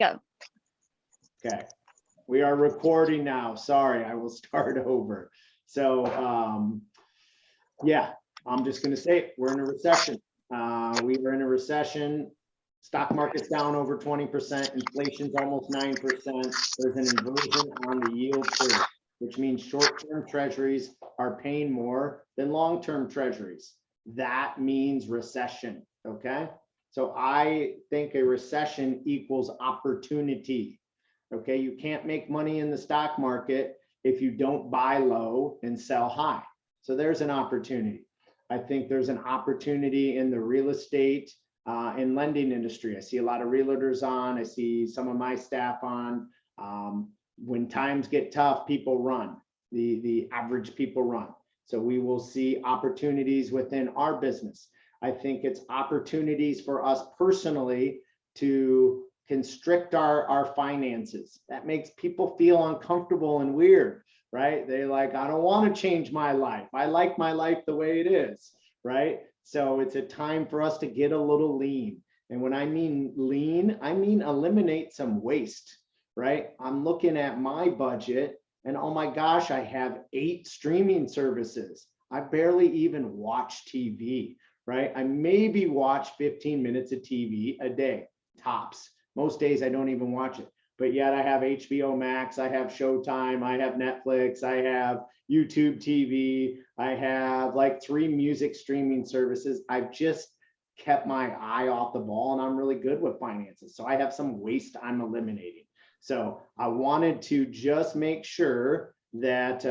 Go. Okay, we are recording now. Sorry, I will start over. So, yeah, I'm just going to say it. We're in a recession. We are in a recession. Stock market's down over 20%. Inflation's almost 9%. There's an inversion on the yield curve, which means short-term treasuries are paying more than long-term treasuries. That means recession. Okay. So I think a recession equals opportunity. Okay. You can't make money in the stock market if you don't buy low and sell high. So there's an opportunity. I think there's an opportunity in the real estate and lending industry. I see a lot of realtors on. I see some of my staff on. When times get tough, people run. The average people run. So we will see opportunities within our business. I think it's opportunities for us personally to constrict our finances. That makes people feel uncomfortable and weird, right? They like, I don't want to change my life. I like my life the way it is, right? So it's a time for us to get a little lean. And when I mean lean, I mean eliminate some waste, right? I'm looking at my budget and oh my gosh, I have 8 streaming services. I barely even watch TV, right? I maybe watch 15 minutes of TV a day, tops. Most days I don't even watch it, but yet I have HBO Max, I have Showtime, I have Netflix, I have YouTube TV, I have like 3 music streaming services. I've just kept my eye off the ball and I'm really good with finances. So I have some waste I'm eliminating. So I wanted to just make sure that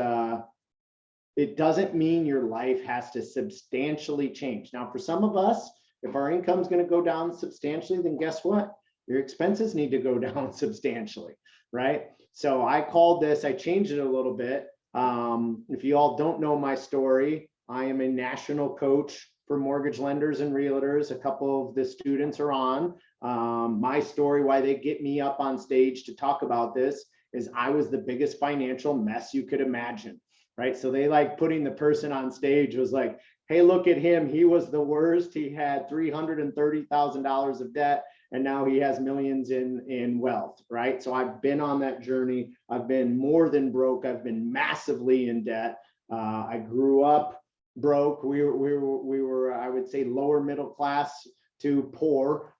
it doesn't mean your life has to substantially change. Now, for some of us, if our income is going to go down substantially, then guess what? Your expenses need to go down substantially, right? So I called this, I changed it a little bit. If you all don't know my story, I am a national coach for mortgage lenders and realtors. A couple of the students are on. My story, why they get me up on stage to talk about this, is I was the biggest financial mess you could imagine, right? So they like putting the person on stage was like, hey, look at him. He was the worst. He had $330,000 of debt. And now he has millions in wealth, right? So I've been on that journey. I've been more than broke. I've been massively in debt. I grew up broke. We were, I would say, lower middle class to poor.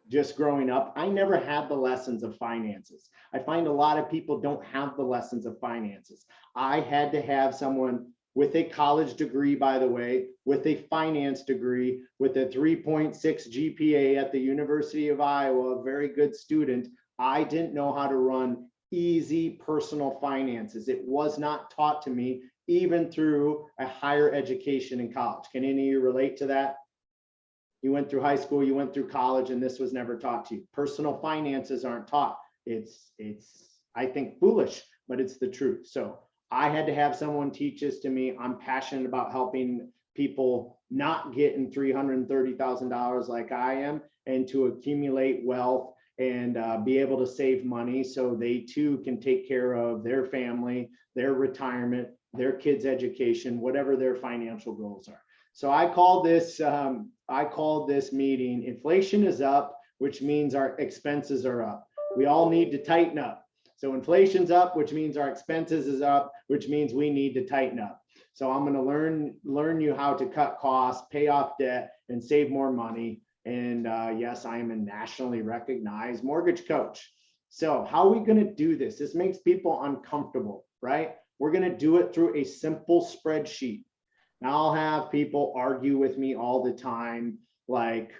Just growing up, I never had the lessons of finances. I find a lot of people don't have the lessons of finances. I had to have someone with a college degree, by the way, with a finance degree, with a 3.6 GPA at the University of Iowa, a very good student. I didn't know how to run easy personal finances. It was not taught to me, even through a higher education in college. Can any of you relate to that? You went through high school, you went through college, and this was never taught to you. Personal finances aren't taught. It's I think, foolish, but it's the truth. So I had to have someone teach this to me. I'm passionate about helping people not get in $330,000 like I am, and to accumulate wealth and be able to save money so they too can take care of their family, their retirement, their kids' education, whatever their financial goals are. So I called this meeting, inflation is up, which means our expenses are up. We all need to tighten up. So inflation's up, which means our expenses is up, which means we need to tighten up. So I'm going to learn you how to cut costs, pay off debt, and save more money. And yes, I am a nationally recognized mortgage coach. So how are we going to do this? This makes people uncomfortable, right? We're going to do it through a simple spreadsheet. Now I'll have people argue with me all the time, like,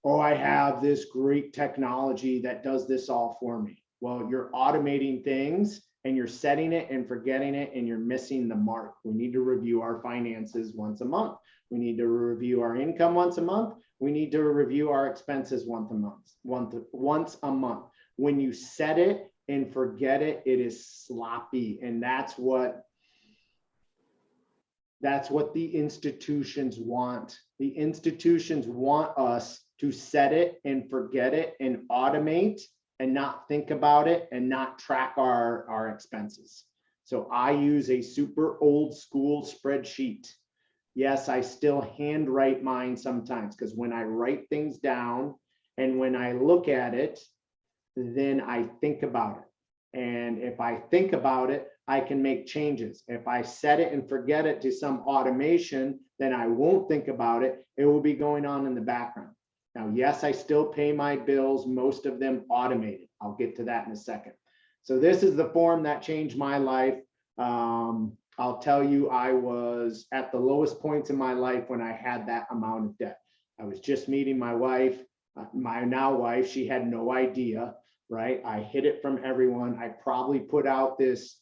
oh, I have this great technology that does this all for me. Well, you're automating things and you're setting it and forgetting it and you're missing the mark. We need to review our finances once a month. We need to review our income once a month. We need to review our expenses once a month. When you set it and forget it, it is sloppy. And that's what the institutions want. The institutions want us to set it and forget it and automate and not think about it and not track our expenses. So I use a super old school spreadsheet. Yes, I still handwrite mine sometimes, because when I write things down And when I look at it, then I think about it. And if I think about it, I can make changes. If I set it and forget it to some automation, then I won't think about it. It will be going on in the background. Now, yes, I still pay my bills, most of them automated. I'll get to that in a second. So this is the form that changed my life. I'll tell you, I was at the lowest points in my life when I had that amount of debt. I was just meeting my wife, my now wife. She had no idea, right? I hid it from everyone. I probably put out this,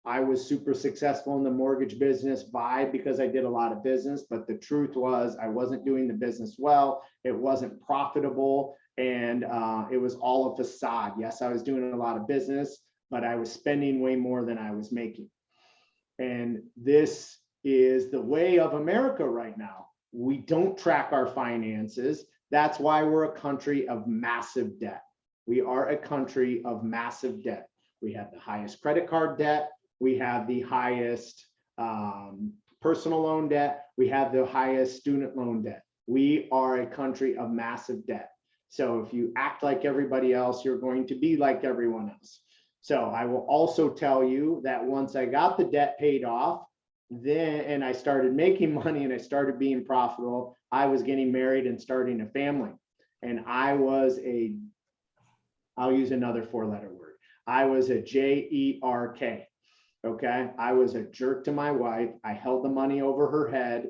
I was super successful in the mortgage business vibe because I did a lot of business, but the truth was I wasn't doing the business well. It wasn't profitable, and it was all a facade. Yes, I was doing a lot of business, but I was spending way more than I was making. And this is the way of America right now. We don't track our finances. That's why we're a country of massive debt. We are a country of massive debt. We have the highest credit card debt. We have the highest personal loan debt. We have the highest student loan debt. We are a country of massive debt. So if you act like everybody else, you're going to be like everyone else. So I will also tell you that once I got the debt paid off, then and I started making money and I started being profitable, I was getting married and starting a family. And I was I'll use another 4-letter word. I was a J-E-R-K. Okay. I was a jerk to my wife. I held the money over her head.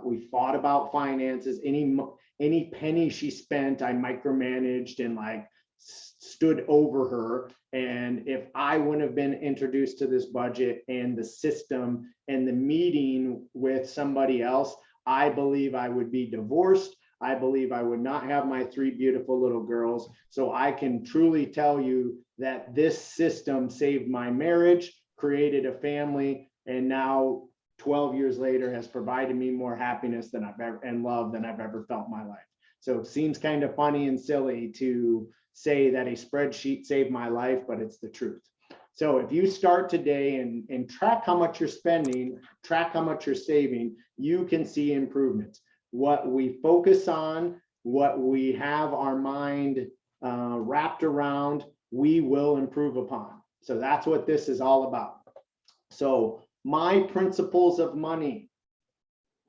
We fought about finances. Any penny she spent, I micromanaged and like stood over her. And if I wouldn't have been introduced to this budget and the system and the meeting with somebody else, I believe I would be divorced. I believe I would not have my 3 beautiful little girls. So I can truly tell you that this system saved my marriage, created a family, and now 12 years later has provided me more happiness than I've ever and love than I've ever felt in my life. So it seems kind of funny and silly to say that a spreadsheet saved my life, but it's the truth. So if you start today and track how much you're spending, track how much you're saving, you can see improvements. What we focus on, what we have our mind wrapped around, we will improve upon. So that's what this is all about. So my principles of money,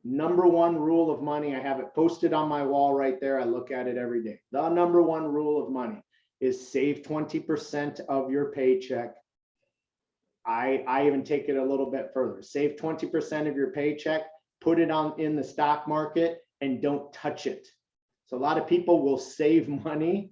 number 1 rule of money, I have it posted on my wall right there. I look at it every day. The number 1 rule of money is save 20% of your paycheck. I even take it a little bit further. Save 20% of your paycheck, put it in the stock market, and don't touch it. So a lot of people will save money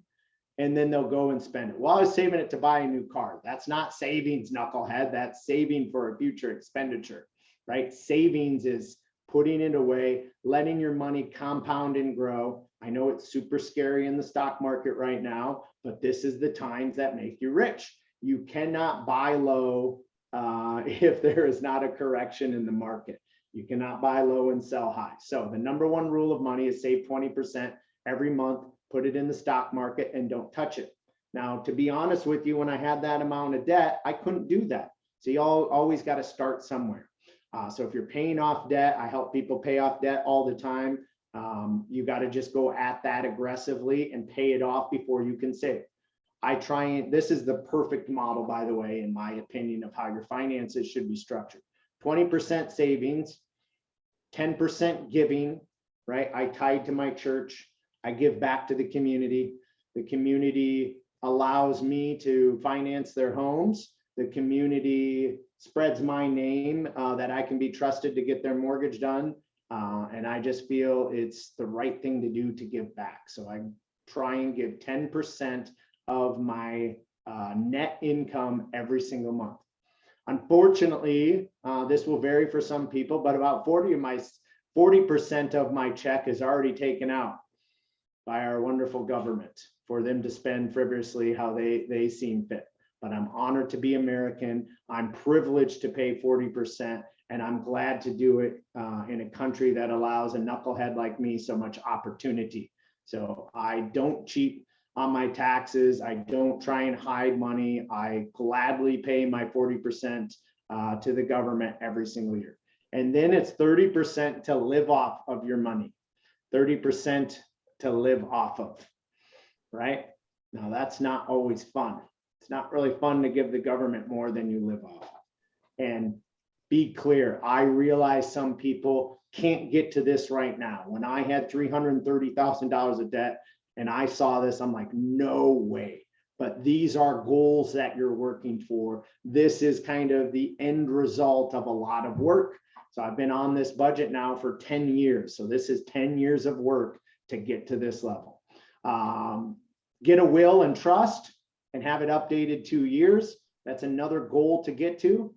and then they'll go and spend it. Well, I was saving it to buy a new car. That's not savings, knucklehead. That's saving for a future expenditure, right? Savings is putting it away, letting your money compound and grow. I know it's super scary in the stock market right now, but this is the times that make you rich. You cannot buy low if there is not a correction in the market. You cannot buy low and sell high. So the number 1 rule of money is save 20% every month, put it in the stock market, and don't touch it. Now, to be honest with you, when I had that amount of debt, I couldn't do that. So you always got to start somewhere. So if you're paying off debt, I help people pay off debt all the time. You got to just go at that aggressively and pay it off before you can save. This is the perfect model, by the way, in my opinion, of how your finances should be structured. 20% savings, 10% giving, right? I tied to my church. I give back to the community. The community allows me to finance their homes. The community spreads my name that I can be trusted to get their mortgage done. And I just feel it's the right thing to do to give back. So I try and give 10% of my net income every single month. Unfortunately, this will vary for some people, but about 40% of my check is already taken out by our wonderful government for them to spend frivolously how they seem fit. But I'm honored to be American. I'm privileged to pay 40%, and I'm glad to do it in a country that allows a knucklehead like me so much opportunity. So I don't cheat on my taxes. I don't try and hide money. I gladly pay my 40% to the government every single year. And then it's 30% to live off of your money, 30% to live off of. right? Now, that's not always fun. It's not really fun to give the government more than you live off. And be clear, I realize some people can't get to this right now. When I had $330,000 of debt and I saw this, I'm like, no way. But these are goals that you're working for. This is kind of the end result of a lot of work. So I've been on this budget now for 10 years. So this is 10 years of work to get to this level. Get a will and trust and have it updated 2 years. That's another goal to get to.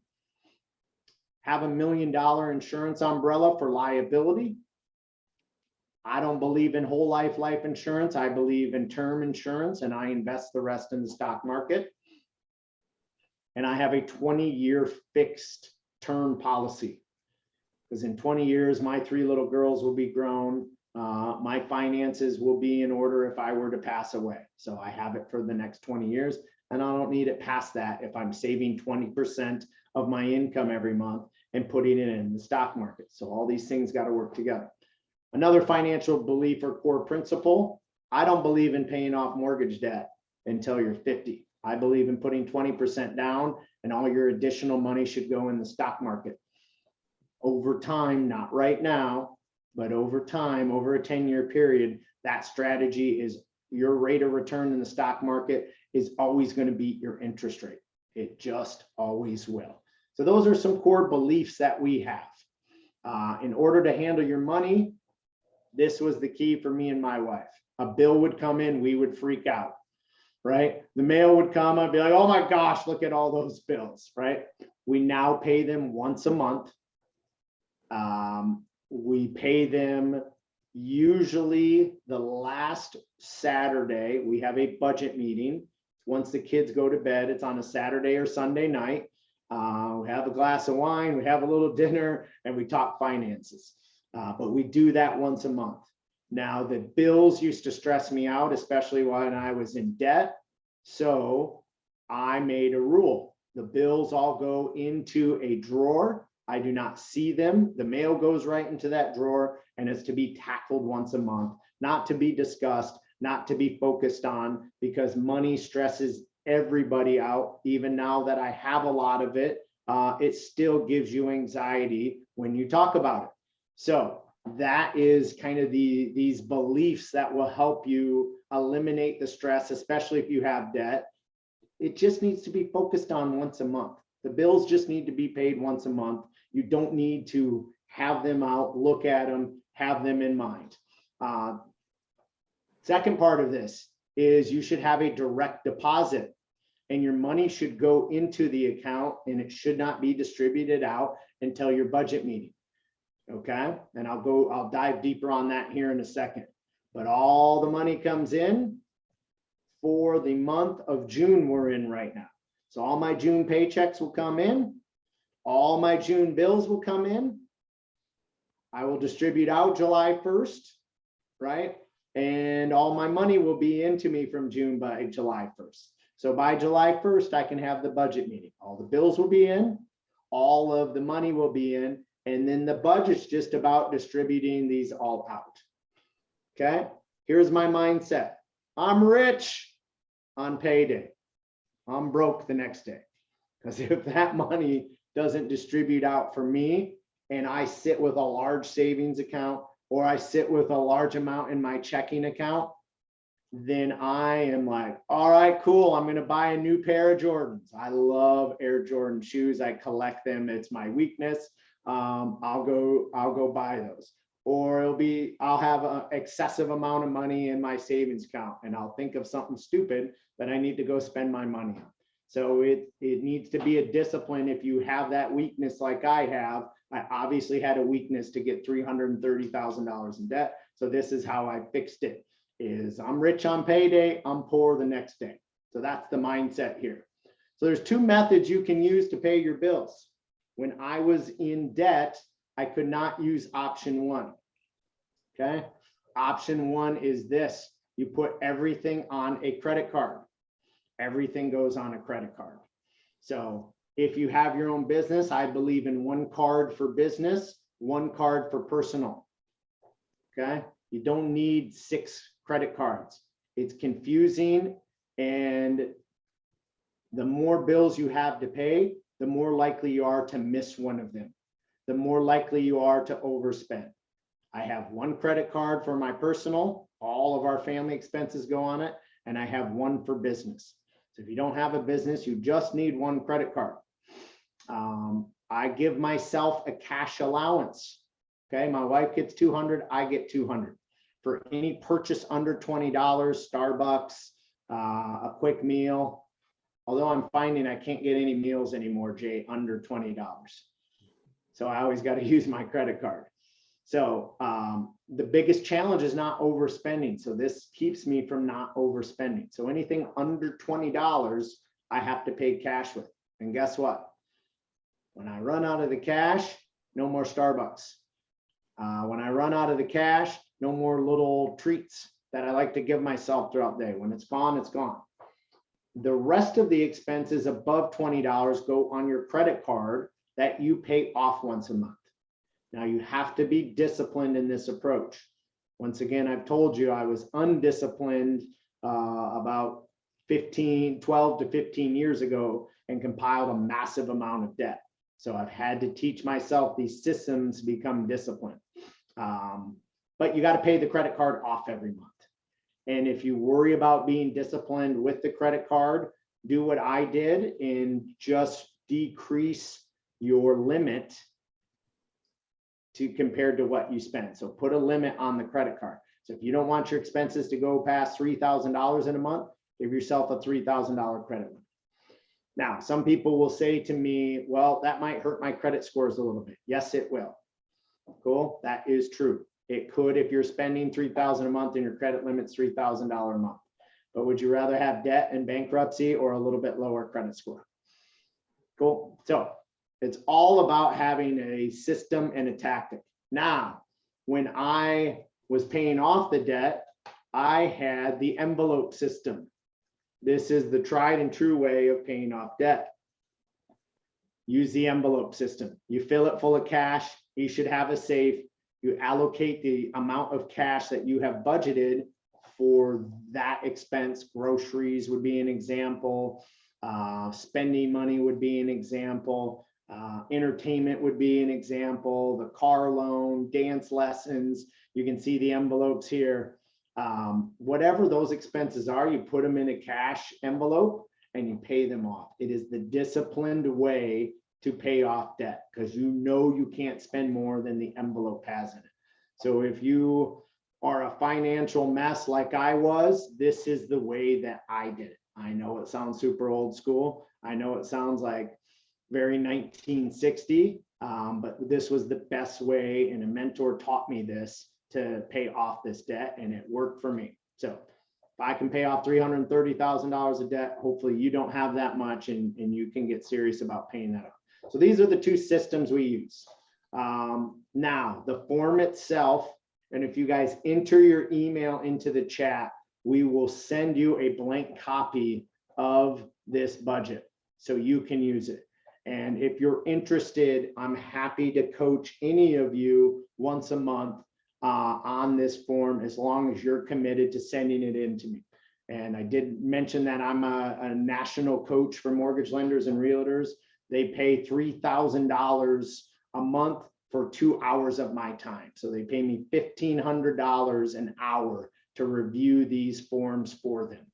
Have $1 million insurance umbrella for liability. I don't believe in whole life insurance. I believe in term insurance, and I invest the rest in the stock market. And I have a 20-year fixed term policy, because in 20 years, my 3 little girls will be grown. My finances will be in order if I were to pass away. So I have it for the next 20 years, and I don't need it past that if I'm saving 20% of my income every month and putting it in the stock market. So all these things got to work together. Another financial belief or core principle, I don't believe in paying off mortgage debt until you're 50. I believe in putting 20% down, and all your additional money should go in the stock market. Over time, not right now, but over time, over a 10-year period, that strategy is your rate of return in the stock market is always going to beat your interest rate. It just always will. So those are some core beliefs that we have. In order to handle your money, this was the key for me and my wife. A bill would come in, we would freak out, right? The mail would come, I'd be like, oh my gosh, look at all those bills, right? We now pay them once a month. We pay them usually the last Saturday. We have a budget meeting. Once the kids go to bed, it's on a Saturday or Sunday night. We have a glass of wine, we have a little dinner, and we talk finances. But we do that once a month. Now, the bills used to stress me out, especially when I was in debt. So I made a rule. The bills all go into a drawer. I do not see them. The mail goes right into that drawer, and it's to be tackled once a month, not to be discussed, not to be focused on, because money stresses everybody out. Even now that I have a lot of it, it still gives you anxiety when you talk about it. So that is kind of these beliefs that will help you eliminate the stress, especially if you have debt. It just needs to be focused on once a month. The bills just need to be paid once a month. You don't need to have them out, look at them, have them in mind. Second part of this is you should have a direct deposit, and your money should go into the account, and it should not be distributed out until your budget meeting. Okay, and I'll dive deeper on that here in a second. But all the money comes in for the month of June we're in right now. So all my June paychecks will come in. All my June bills will come in. I will distribute out July 1st, right? And all my money will be into me from June by July 1st. So by July 1st, I can have the budget meeting. All the bills will be in, all of the money will be in, and then the budget's just about distributing these all out. Okay, here's my mindset. I'm rich on payday. I'm broke the next day. Because if that money doesn't distribute out for me, and I sit with a large savings account, or I sit with a large amount in my checking account, then I am like, all right, cool. I'm going to buy a new pair of Jordans. I love Air Jordan shoes. I collect them. It's my weakness. I'll go buy those. Or I'll have an excessive amount of money in my savings account, and I'll think of something stupid that I need to go spend my money on. So it needs to be a discipline. If you have that weakness like I have, I obviously had a weakness to get $330,000 in debt. So this is how I fixed it, is I'm rich on payday, I'm poor the next day. So that's the mindset here. So there's two methods you can use to pay your bills. When I was in debt, I could not use option one. Okay. Option one is this. You put everything on a credit card. Everything goes on a credit card. So if you have your own business, I believe in one card for business, one card for personal. Okay. You don't need 6 credit cards. It's confusing, and the more bills you have to pay, the more likely you are to miss one of them, the more likely you are to overspend. I have one credit card for my personal, all of our family expenses go on it, and I have one for business. So if you don't have a business, you just need one credit card. I give myself a cash allowance. Okay, my wife gets 200, I get 200. For any purchase under $20, Starbucks, a quick meal. Although I'm finding I can't get any meals anymore, Jay, under $20. So I always got to use my credit card. So the biggest challenge is not overspending. So this keeps me from not overspending. So anything under $20, I have to pay cash with. And guess what? When I run out of the cash, no more Starbucks. When I run out of the cash, no more little treats that I like to give myself throughout the day. When it's gone, it's gone. The rest of the expenses above $20 go on your credit card that you pay off once a month. Now you have to be disciplined in this approach. Once again, I've told you I was undisciplined about 12 to 15 years ago and compiled a massive amount of debt. So I've had to teach myself these systems to become disciplined. But you got to pay the credit card off every month. And if you worry about being disciplined with the credit card, do what I did and just decrease your limit to compared to what you spend. So put a limit on the credit card. So if you don't want your expenses to go past $3,000 in a month, give yourself a $3,000 credit limit. Now, some people will say to me, well, that might hurt my credit scores a little bit. Yes, it will. Cool. That is true. It could if you're spending $3,000 a month and your credit limit's $3,000 a month. But would you rather have debt and bankruptcy or a little bit lower credit score? Cool. So it's all about having a system and a tactic. Now, when I was paying off the debt, I had the envelope system. This is the tried and true way of paying off debt. Use the envelope system. You fill it full of cash. You should have a safe. You allocate the amount of cash that you have budgeted for that expense. Groceries would be an example. Spending money would be an example. Entertainment would be an example. The car loan, dance lessons. You can see the envelopes here. Whatever those expenses are, you put them in a cash envelope and you pay them off. It is the disciplined way to pay off debt because you know you can't spend more than the envelope has in it. So if you are a financial mess like I was, this is the way that I did it. I know it sounds super old school. I know it sounds like very 1960, but this was the best way, and a mentor taught me this to pay off this debt, and it worked for me. So if I can pay off $330,000 of debt, hopefully you don't have that much and you can get serious about paying that off. So these are the two systems we use. Now, the form itself, and if you guys enter your email into the chat, we will send you a blank copy of this budget so you can use it. And if you're interested, I'm happy to coach any of you once a month on this form, as long as you're committed to sending it in to me. And I did mention that I'm a national coach for mortgage lenders and realtors. They pay $3,000 a month for 2 hours of my time. So they pay me $1,500 an hour to review these forms for them.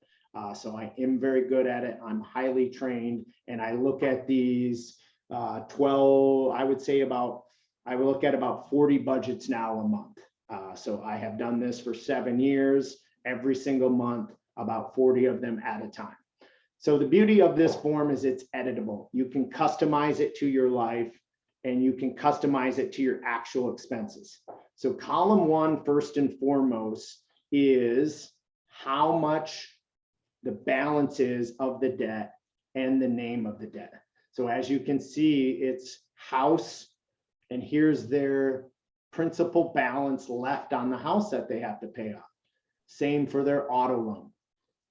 So I am very good at it. I'm highly trained, and I look at these 12, I would say I look at about 40 budgets now a month. So I have done this for 7 years, every single month, about 40 of them at a time. So the beauty of this form is it's editable. You can customize it to your life, and you can customize it to your actual expenses. So column 1, first and foremost, is how much the balance is of the debt and the name of the debt. So as you can see, it's house, and here's their principal balance left on the house that they have to pay off. Same for their auto loan.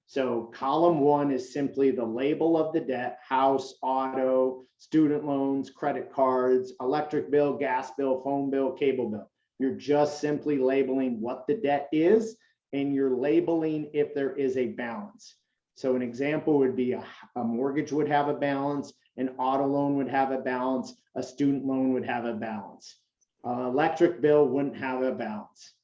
So column 1 is simply the label of the debt: house, auto, student loans, credit cards, electric bill, gas bill, phone bill, cable bill. You're just simply labeling what the debt is and you're labeling if there is a balance. So an example would be a mortgage would have a balance, an auto loan would have a balance, a student loan would have a balance. Electric bill wouldn't have a balance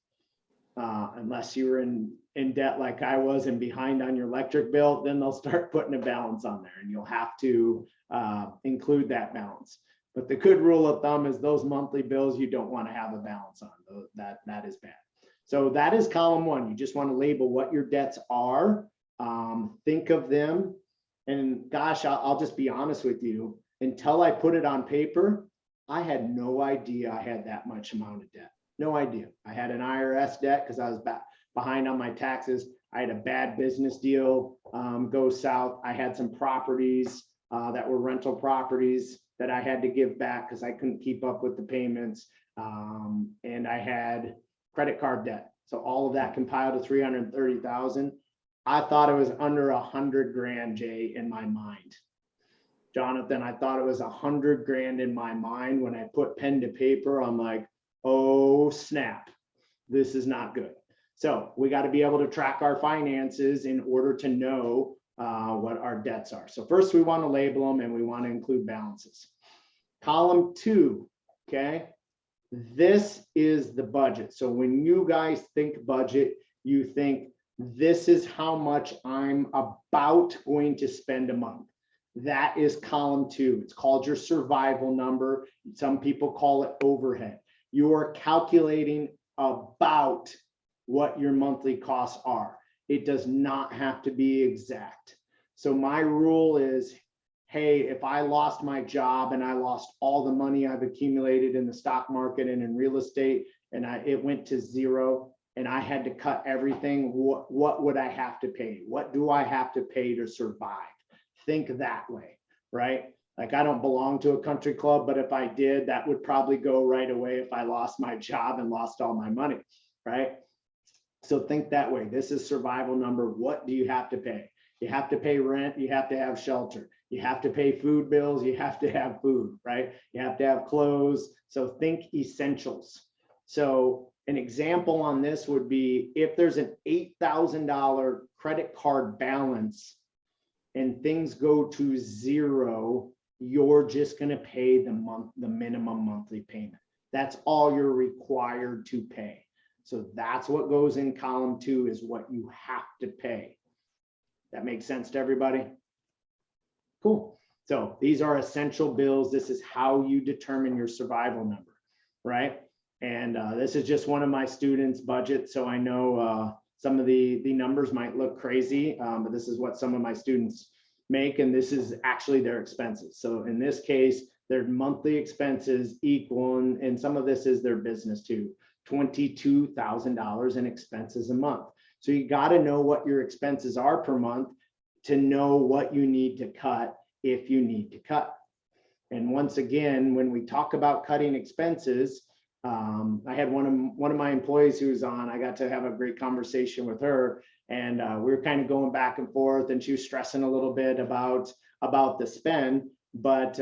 unless you were in debt like I was and behind on your electric bill. Then they'll start putting a balance on there, and you'll have to include that balance. But the good rule of thumb is those monthly bills you don't want to have a balance on. That is bad. So that is column one. You just want to label what your debts are. Think of them, and gosh, I'll just be honest with you. Until I put it on paper, I had no idea I had that much amount of debt. No idea. I had an IRS debt because I was behind on my taxes. I had a bad business deal go south. I had some properties that were rental properties that I had to give back because I couldn't keep up with the payments. And I had credit card debt. So all of that compiled to 330,000. I thought it was under 100 grand, Jay, in my mind. Jonathan, I thought it was 100 grand in my mind. When I put pen to paper, I'm like, oh snap, this is not good. So we got to be able to track our finances in order to know what our debts are. So first we want to label them, and we want to include balances. Column two, okay? This is the budget. So when you guys think budget, you think this is how much I'm about going to spend a month. That is column two. It's called your survival number. Some people call it overhead. You are calculating about what your monthly costs are. It does not have to be exact. So my rule is, hey, if I lost my job and I lost all the money I've accumulated in the stock market and in real estate, and it went to zero, and I had to cut everything, what would I have to pay? What do I have to pay to survive? Think that way, right? Like, I don't belong to a country club, but if I did, that would probably go right away if I lost my job and lost all my money, right? So think that way. This is survival number. What do you have to pay? You have to pay rent. You have to have shelter. You have to pay food bills. You have to have food, right? You have to have clothes. So think essentials. So an example on this would be if there's an $8,000 credit card balance and things go to zero, you're just going to pay the minimum monthly payment. That's all you're required to pay. So that's what goes in column two, is what you have to pay. That makes sense to everybody? Cool. So these are essential bills. This is how you determine your survival number, right? And this is just one of my students' budgets. So I know some of the numbers might look crazy, but this is what some of my students make, and this is actually their expenses. So in this case, their monthly expenses equal, and some of this is their business too, $22,000 in expenses a month. So you got to know what your expenses are per month to know what you need to cut if you need to cut. And once again, when we talk about cutting expenses, I had one of my employees who was on. I got to have a great conversation with her, and we were kind of going back and forth, and she was stressing a little bit about the spend, but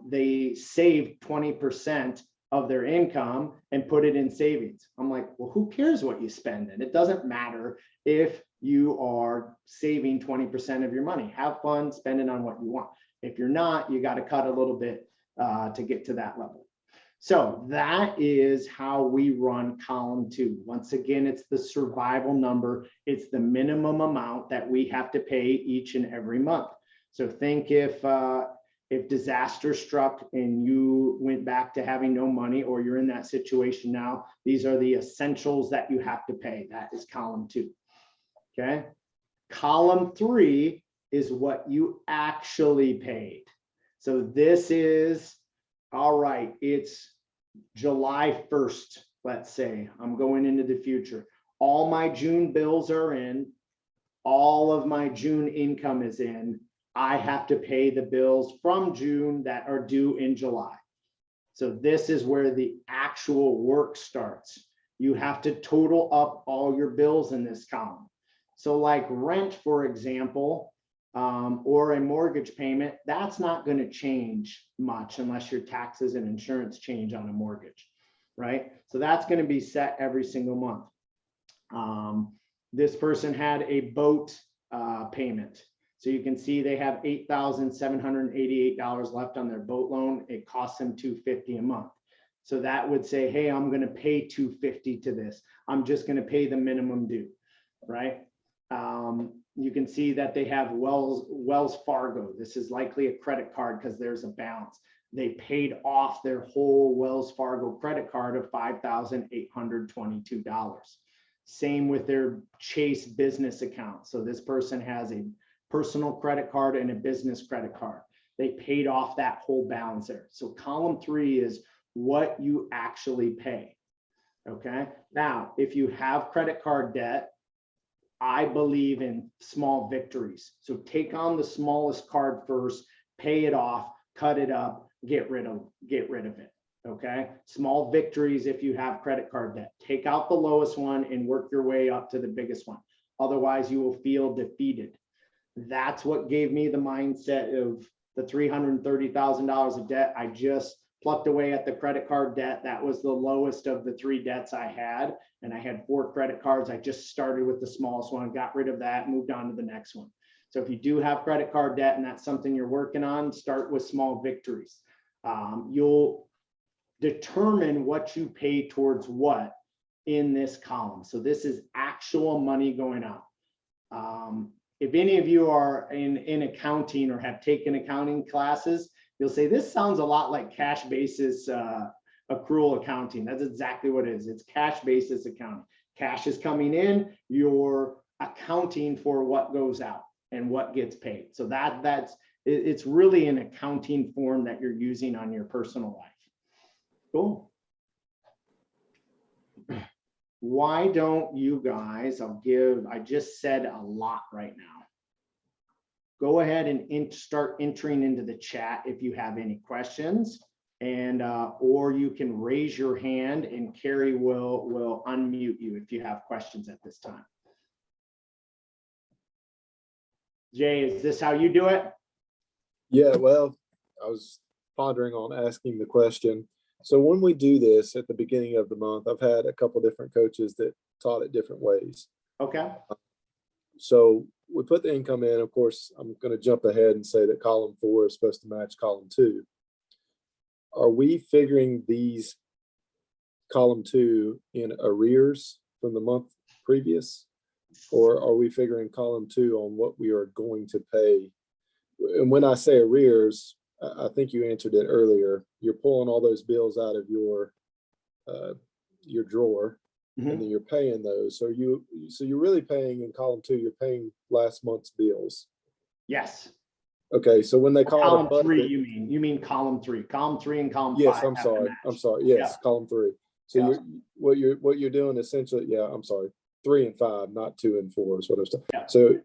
they saved 20% of their income and put it in savings. I'm like, well, who cares what you spend? And it doesn't matter if you are saving 20% of your money. Have fun spending on what you want. If you're not, you got to cut a little bit to get to that level. So that is how we run column two. Once again, it's the survival number. It's the minimum amount that we have to pay each and every month. So think if disaster struck and you went back to having no money, or you're in that situation now, these are the essentials that you have to pay. That is column two. Okay. Column three is what you actually paid. So this is, all right, it's July 1st, let's say. I'm going into the future. All my June bills are in. All of my June income is in. I have to pay the bills from June that are due in July. So this is where the actual work starts. You have to total up all your bills in this column. So like rent, for example, or a mortgage payment, that's not going to change much unless your taxes and insurance change on a mortgage, right? So that's going to be set every single month. This person had a boat payment. So you can see they have $8,788 left on their boat loan. It costs them $250 a month. So that would say, hey, I'm going to pay $250 to this. I'm just going to pay the minimum due, right? You can see that they have Wells Fargo. This is likely a credit card because there's a balance. They paid off their whole Wells Fargo credit card of $5,822. Same with their Chase business account. So this person has a personal credit card and a business credit card. They paid off that whole balance there. So column 3 is what you actually pay. Okay. Now, if you have credit card debt, I believe in small victories. So take on the smallest card first, pay it off, cut it up, get rid of it. Okay. Small victories. If you have credit card debt, take out the lowest one and work your way up to the biggest one. Otherwise you will feel defeated. That's what gave me the mindset of the $330,000 of debt. I just plucked away at the credit card debt. That was the lowest of the 3 debts I had. And I had 4 credit cards. I just started with the smallest one, got rid of that, moved on to the next one. So if you do have credit card debt and that's something you're working on, start with small victories. You'll determine what you pay towards what in this column. So this is actual money going out. If any of you are in accounting or have taken accounting classes, you'll say, this sounds a lot like cash basis accrual accounting. That's exactly what it is. It's cash basis accounting. Cash is coming in, you're accounting for what goes out and what gets paid. So it's really an accounting form that you're using on your personal life. Cool. Why don't you guys, I just said a lot right now. Go ahead and start entering into the chat if you have any questions, and or you can raise your hand and Carrie will unmute you if you have questions at this time. Jay, is this how you do it? Yeah, well, I was pondering on asking the question. So when we do this at the beginning of the month, I've had a couple different coaches that taught it different ways. Okay. So we put the income in. Of course, I'm going to jump ahead and say that column 4 is supposed to match column 2. Are we figuring these column 2 in arrears from the month previous? Or are we figuring column 2 on what we are going to pay? And when I say arrears, I think you answered it earlier. You're pulling all those bills out of your drawer, and then you're paying those. So you're really paying in column 2. You're paying last month's bills. Yes. Okay. So when they call column it a budget, 3, you mean column 3 and column 5. Yes, I'm sorry. Yes, yeah. Column 3. So Yeah. what you're doing essentially, yeah, I'm sorry, 3 and 5, not 2 and 4 is what I was saying. Yeah. So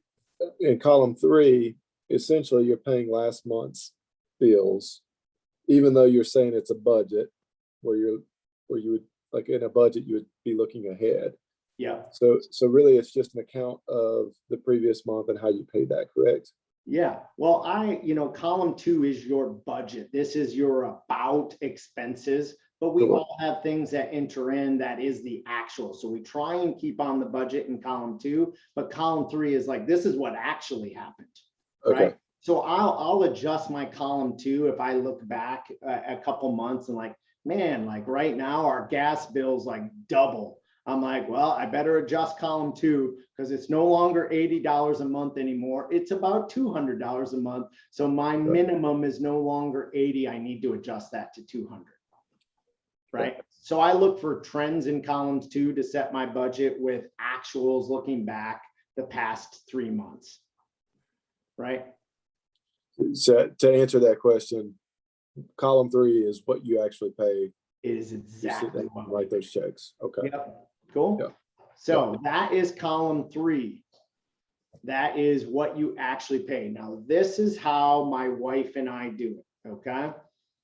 in column 3, essentially you're paying last month's bills, even though you're saying it's a budget where you would, like in a budget, you would be looking ahead. Yeah. So really it's just an account of the previous month and how you paid that, correct? Yeah. Well, column 2 is your budget. This is your about expenses, but we all have things that enter in that is the actual. So we try and keep on the budget in column 2, but column 3 is like, this is what actually happened. Right. Okay. So I'll adjust my column 2 if I look back a couple months and like, man, like right now our gas bill's like double. I'm like, well, I better adjust column 2 because it's no longer $80 a month anymore. It's about $200 a month. So my minimum is no longer 80. I need to adjust that to 200. Right. So I look for trends in columns 2 to set my budget with actuals looking back the past 3 months. Right. So to answer that question, column 3 is what you actually pay. It is exactly what write those checks. Okay. Yep. Cool. Yep. So that is column 3. That is what you actually pay. Now, this is how my wife and I do it. Okay.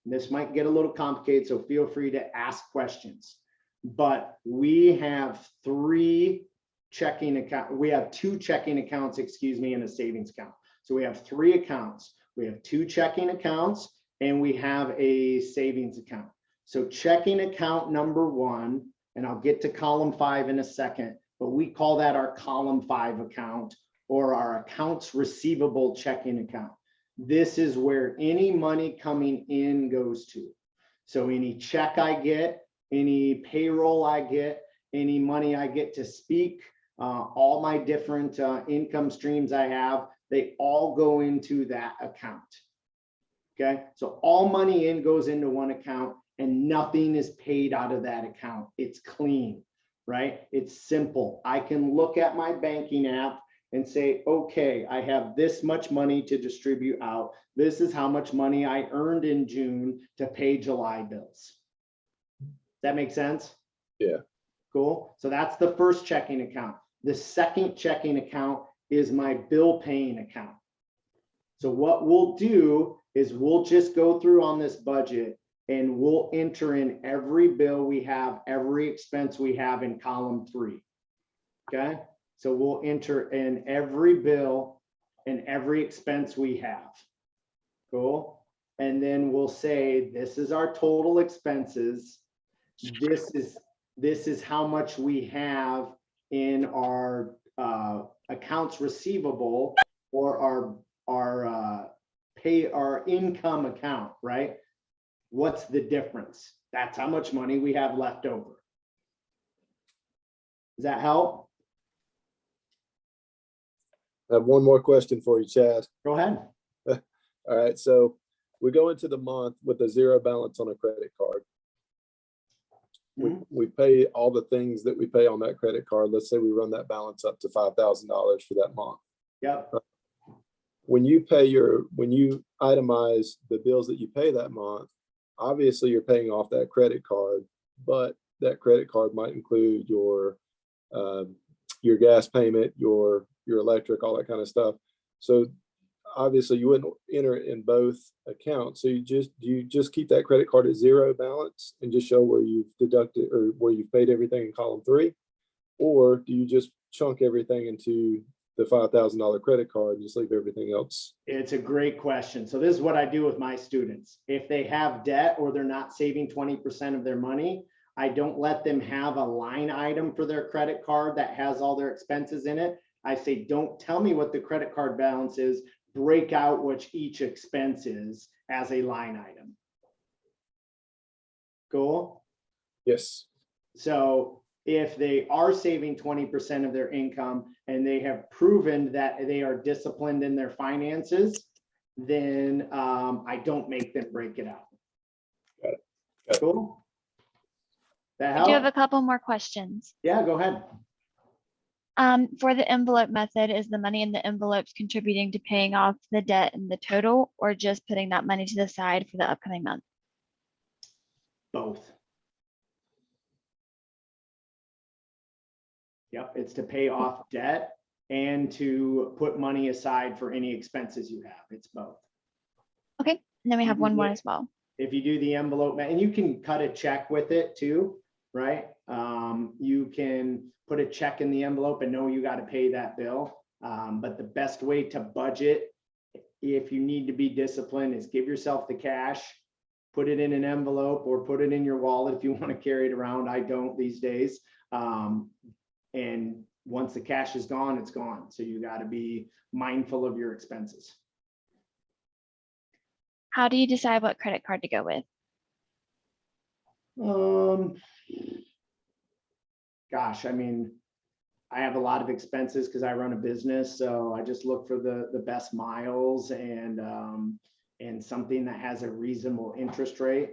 This might get a little complicated, so feel free to ask questions. But we have 3 checking accounts. We have 2 checking accounts, and a savings account. So we have 3 accounts. We have 2 checking accounts and we have a savings account. So checking account number 1, and I'll get to column 5 in a second. but we call that our column 5 account or our accounts receivable checking account. This is where any money coming in goes to. So any check I get, any payroll I get, any money I get to speak, all my different income streams I have, they all go into that account. Okay, so all money in goes into one account and nothing is paid out of that account. It's clean, right? It's simple. I can look at my banking app and say, okay, I have this much money to distribute out. This is how much money I earned in June to pay July bills. That make sense? Yeah. Cool. So that's the first checking account. The second checking account is my bill paying account. So what we'll do is we'll just go through on this budget and we'll enter in every bill we have, every expense we have in column 3. Okay. So we'll enter in every bill and every expense we have. Cool. And then we'll say, this is our total expenses. This is how much we have in our accounts receivable or our income account, right? What's the difference? That's how much money we have left over. Does that help? I have one more question for you, Chad. Go ahead. All right, so we go into the month with a zero balance on a credit card. We pay all the things that we pay on that credit card. Let's say we run that balance up to $5,000 for that month. Yep. When you itemize the bills that you pay that month, obviously you're paying off that credit card, but that credit card might include your gas payment, your electric, all that kind of stuff. So obviously you wouldn't enter it in both accounts. So do you just keep that credit card at zero balance and just show where you've deducted or where you've paid everything in column 3? Or do you just chunk everything into the $5,000 credit card and just leave everything else? It's a great question. So this is what I do with my students. If they have debt or they're not saving 20% of their money, I don't let them have a line item for their credit card that has all their expenses in it. I say, don't tell me what the credit card balance is, break out what each expense is as a line item. Cool? Yes. So if they are saving 20% of their income and they have proven that they are disciplined in their finances, then I don't make them break it out. Got it. Cool? That I help? do have a couple more questions. Yeah, go ahead. For the envelope method, is the money in the envelopes contributing to paying off the debt in the total, or just putting that money to the side for the upcoming month? Both. Yep, it's to pay off debt and to put money aside for any expenses you have. It's both. Okay, and then we have one more as well. If you do the envelope, and you can cut a check with it too, right? You can put a check in the envelope and know you got to pay that bill. But the best way to budget, if you need to be disciplined, is give yourself the cash, put it in an envelope or put it in your wallet if you want to carry it around. I don't these days. And once the cash is gone, it's gone. So you got to be mindful of your expenses. How do you decide what credit card to go with? Gosh, I mean, I have a lot of expenses because I run a business. So I just look for the best miles and something that has a reasonable interest rate.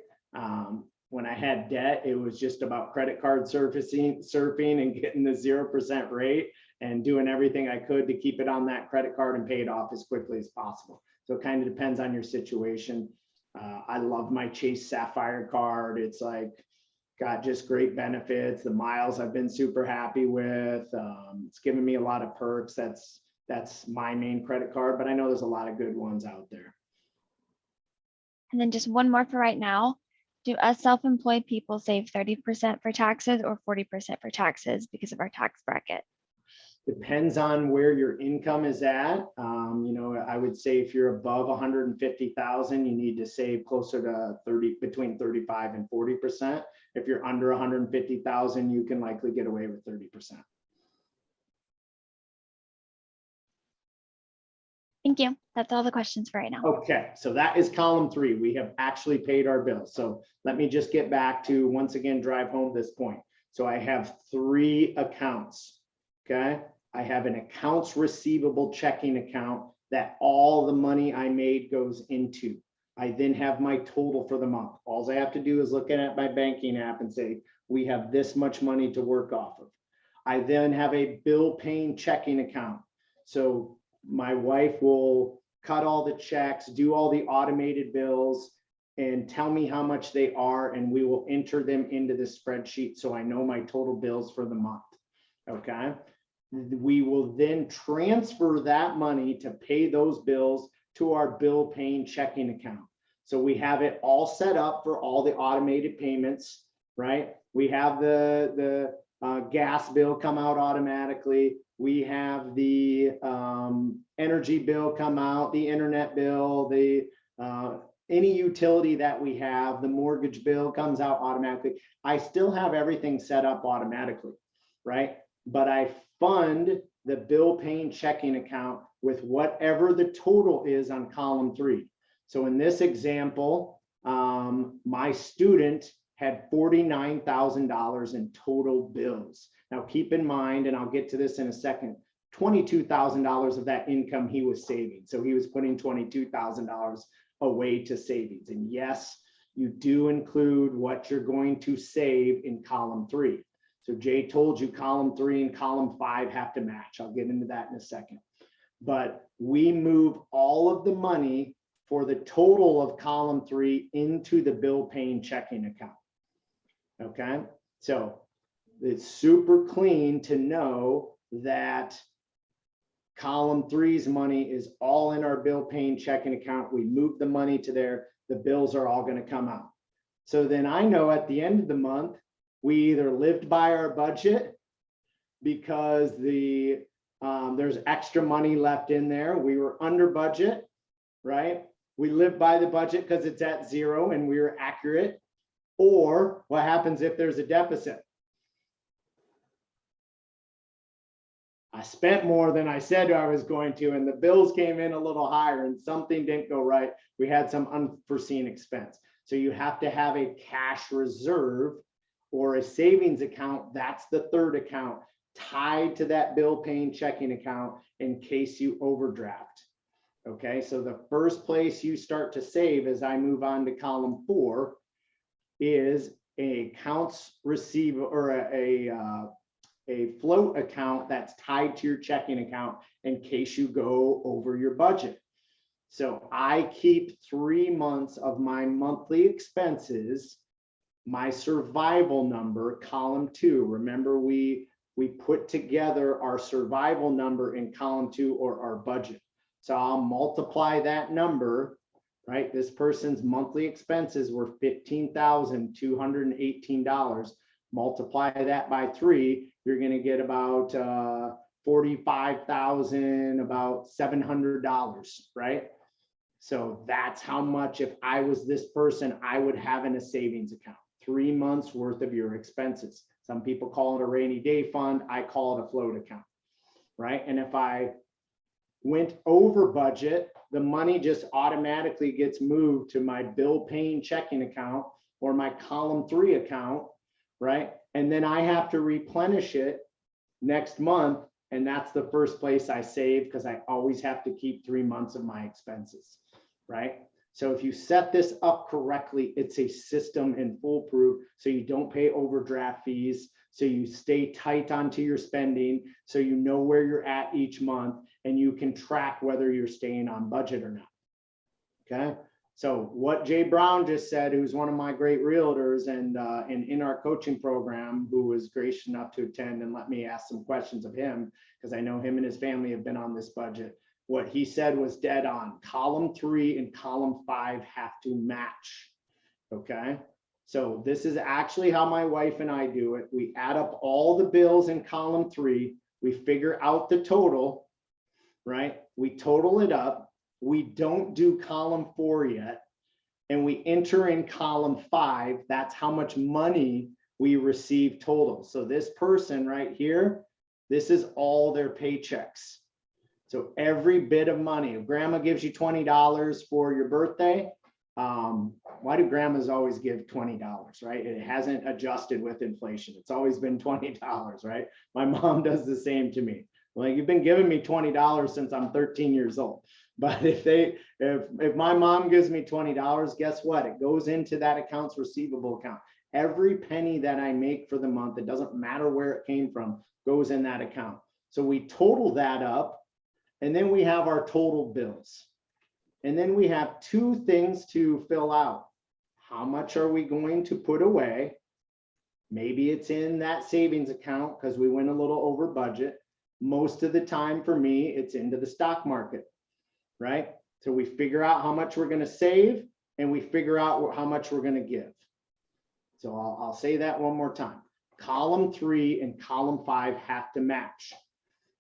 When I had debt, it was just about credit card surfing and getting the 0% rate and doing everything I could to keep it on that credit card and pay it off as quickly as possible. So it kind of depends on your situation. I love my Chase Sapphire card. It's like got just great benefits. The miles I've been super happy with. It's given me a lot of perks. That's my main credit card, but I know there's a lot of good ones out there. And then just one more for right now. Do us self-employed people save 30% for taxes or 40% for taxes because of our tax bracket? Depends on where your income is at. You know, I would say if you're above 150,000, you need to save closer to between 35 and 40%. If you're under 150,000, you can likely get away with 30%. Thank you. That's all the questions for right now. Okay, so that is column 3. We have actually paid our bills. So let me just get back to, once again, drive home this point. So I have 3 accounts, okay? I have an accounts receivable checking account that all the money I made goes into. I then have my total for the month. All I have to do is look at my banking app and say, we have this much money to work off of. I then have a bill paying checking account. So my wife will cut all the checks, do all the automated bills, and tell me how much they are, and we will enter them into the spreadsheet so I know my total bills for the month, okay? We will then transfer that money to pay those bills to our bill paying checking account. So we have it all set up for all the automated payments, right? We have the gas bill come out automatically. We have the energy bill come out, the internet bill, the any utility that we have, the mortgage bill comes out automatically. I still have everything set up automatically, right? But I fund the bill paying checking account with whatever the total is on column 3. So in this example, my student had $49,000 in total bills. Now keep in mind, and I'll get to this in a second, $22,000 of that income he was saving. So he was putting $22,000 away to savings. And yes, you do include what you're going to save in column 3. So Jay told you column 3 and column 5 have to match. I'll get into that in a second. But we move all of the money for the total of column 3 into the bill paying checking account. Okay, so it's super clean to know that column 3's money is all in our bill paying checking account. We move the money to there, the bills are all going to come out. So then I know at the end of the month, we either lived by our budget because there's extra money left in there. We were under budget, right? We lived by the budget because it's at 0 and we were accurate. Or what happens if there's a deficit? I spent more than I said I was going to, and the bills came in a little higher and something didn't go right. We had some unforeseen expense. So you have to have a cash reserve or a savings account. That's the 3rd account tied to that bill paying checking account in case you overdraft. Okay, so the first place you start to save as I move on to column 4 is a accounts receivable or a float account that's tied to your checking account in case you go over your budget. So I keep 3 months of my monthly expenses, my survival number, column 2. Remember, we put together our survival number in column 2 or our budget. So I'll multiply that number, right? This person's monthly expenses were $15,218. Multiply that by 3, you're going to get about $45,000, about $700, right? So that's how much, if I was this person, I would have in a savings account. 3 months worth of your expenses. Some people call it a rainy day fund. I call it a float account, right? And if I went over budget, the money just automatically gets moved to my bill paying checking account or my column 3 account, right? And then I have to replenish it next month. And that's the first place I save because I always have to keep 3 months of my expenses, right? So if you set this up correctly, it's a system and foolproof. So you don't pay overdraft fees. So you stay tight onto your spending. So you know where you're at each month and you can track whether you're staying on budget or not. Okay. So what Jay Brown just said, who's one of my great realtors and in our coaching program, who was gracious enough to attend and let me ask some questions of him, because I know him and his family have been on this budget. What he said was dead on. Column 3 and column 5 have to match. Okay. So this is actually how my wife and I do it. We add up all the bills in column 3. We figure out the total, right? We total it up. We don't do column 4 yet. And we enter in column 5. That's how much money we receive total. So this person right here, this is all their paychecks. So every bit of money, if grandma gives you $20 for your birthday, why do grandmas always give $20, right? It hasn't adjusted with inflation. It's always been $20, right? My mom does the same to me. Like, you've been giving me $20 since I'm 13 years old. But if my mom gives me $20, guess what? It goes into that accounts receivable account. Every penny that I make for the month, it doesn't matter where it came from, goes in that account. So we total that up, and then we have our total bills. And then we have two things to fill out. How much are we going to put away? Maybe it's in that savings account because we went a little over budget. Most of the time for me, it's into the stock market, right? So we figure out how much we're going to save, and we figure out how much we're going to give. So I'll say that one more time. Column 3 and column 5 have to match,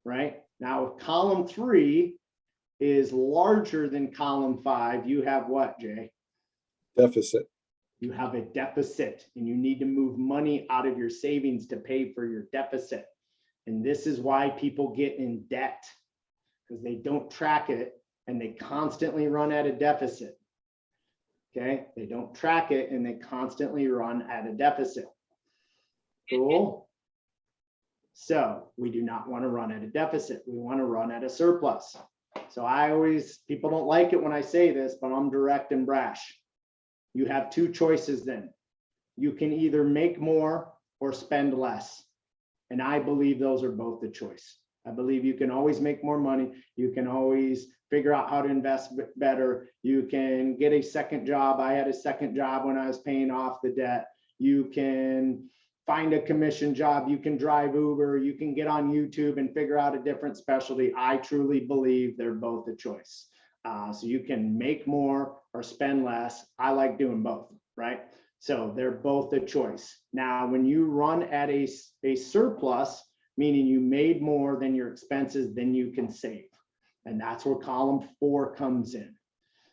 right? Now, if column 3 is larger than column 5, you have what, Jay? Deficit. You have a deficit, and you need to move money out of your savings to pay for your deficit. And this is why people get in debt, because they don't track it and they constantly run at a deficit. Okay, they don't track it and they constantly run at a deficit. Cool. So we do not want to run at a deficit. We want to run at a surplus. So people don't like it when I say this, but I'm direct and brash. You have two choices then. You can either make more or spend less. And I believe those are both the choice. I believe you can always make more money. You can always figure out how to invest better. You can get a second job. I had a second job when I was paying off the debt. You can find a commission job. You can drive Uber. You can get on YouTube and figure out a different specialty. I truly believe they're both a choice. So you can make more or spend less. I like doing both, right? So they're both a choice. Now, when you run at a surplus, meaning you made more than your expenses, then you can save. And that's where column 4 comes in.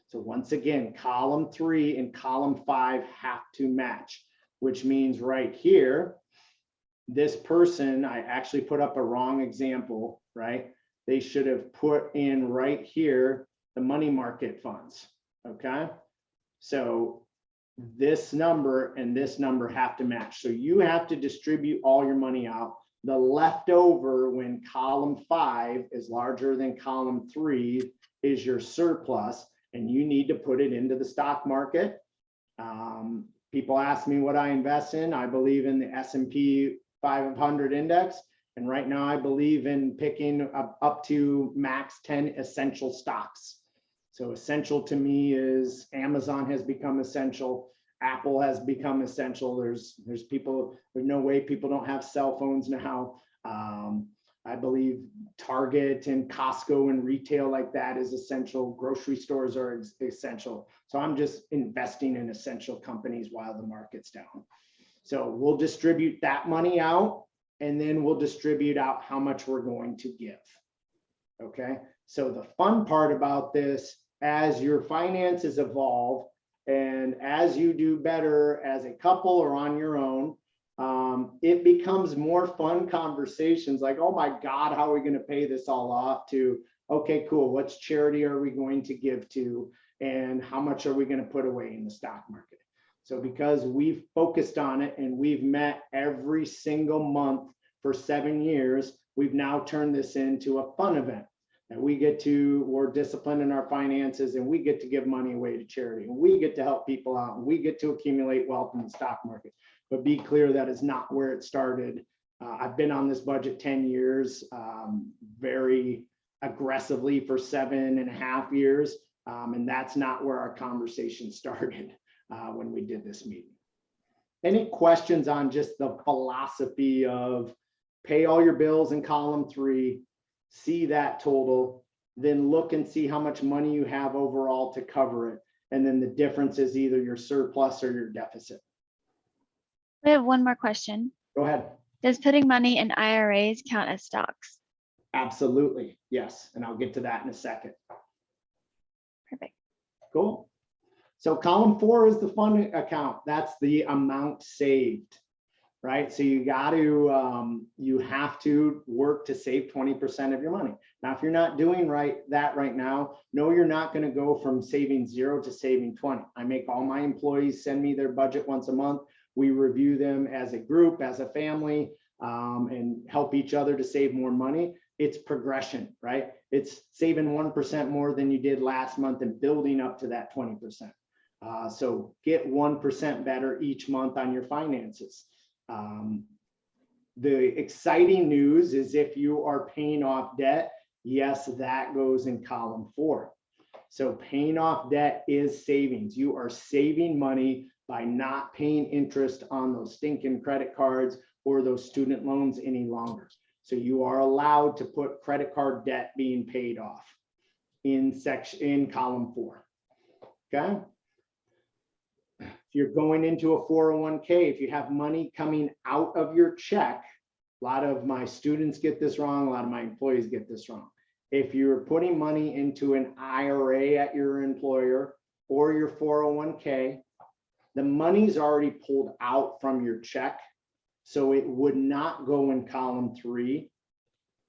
So once again, column 3 and column 5 have to match, which means right here, this person, I actually put up a wrong example, right? They should have put in right here the money market funds, okay? So this number and this number have to match. So you have to distribute all your money out. The leftover, when column 5 is larger than column 3, is your surplus, and you need to put it into the stock market. People ask me what I invest in. I believe in the S&P 500 index. And right now I believe in picking up to max 10 essential stocks. So essential to me is Amazon has become essential. Apple has become essential. There's no way people don't have cell phones now. I believe Target and Costco and retail like that is essential. Grocery stores are essential. So I'm just investing in essential companies while the market's down. So we'll distribute that money out, and then we'll distribute out how much we're going to give. Okay. So the fun part about this, as your finances evolve and as you do better as a couple or on your own, it becomes more fun conversations like, oh my God, how are we going to pay this all off, to, okay, cool. What's charity are we going to give to? And how much are we going to put away in the stock market? So because we've focused on it and we've met every single month for 7 years, we've now turned this into a fun event. And we're disciplined in our finances, and we get to give money away to charity, and we get to help people out, and we get to accumulate wealth in the stock market. But be clear, that is not where it started. I've been on this budget 10 years, very aggressively for 7.5 years. And that's not where our conversation started when we did this meeting. Any questions on just the philosophy of pay all your bills in column 3, see that total, then look and see how much money you have overall to cover it. And then the difference is either your surplus or your deficit. I have one more question. Go ahead. Does putting money in IRAs count as stocks? Absolutely, yes. And I'll get to that in a second. Perfect. right? So you got to, you have to work to save 20% of your money. Now, if you're not doing that right now, no, you're not going to go from saving 0 to saving 20. I make all my employees send me their budget once a month. We review them as a group, as a family, and help each other to save more money. It's progression, right? It's saving 1% more than you did last month and building up to that 20%. So get 1% better each month on your finances. The exciting news is if you are paying off debt, yes, that goes in column 4. So paying off debt is savings. You are saving money by not paying interest on those stinking credit cards or those student loans any longer. So you are allowed to put credit card debt being paid off in column 4. Okay. If you're going into a 401k, if you have money coming out of your check, a lot of my students get this wrong, a lot of my employees get this wrong. If you're putting money into an IRA at your employer or your 401k, the money's already pulled out from your check. So it would not go in column 3.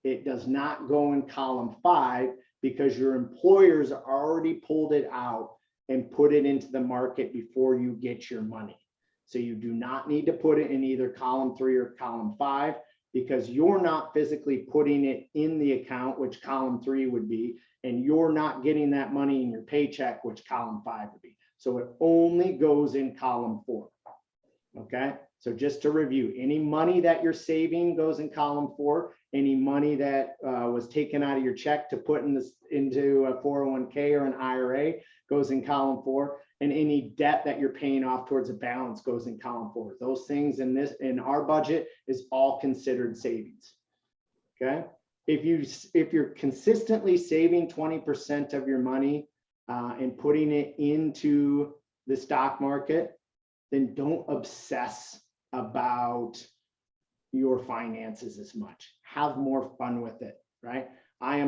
It does not go in column 5 because your employers already pulled it out and put it into the market before you get your money. So you do not need to put it in either column 3 or column 5 because you're not physically putting it in the account, which column 3 would be, and you're not getting that money in your paycheck, which column 5 would be. So it only goes in column 4. Okay, so just to review, any money that you're saving goes in column 4. Any money that was taken out of your check to put into a 401k or an IRA goes in column 4. And any debt that you're paying off towards a balance goes in column 4. Those things in our budget is all considered savings. Okay, if you're consistently saving 20% of your money and putting it into the stock market, then don't obsess about your finances as much. Have more fun with it, right? I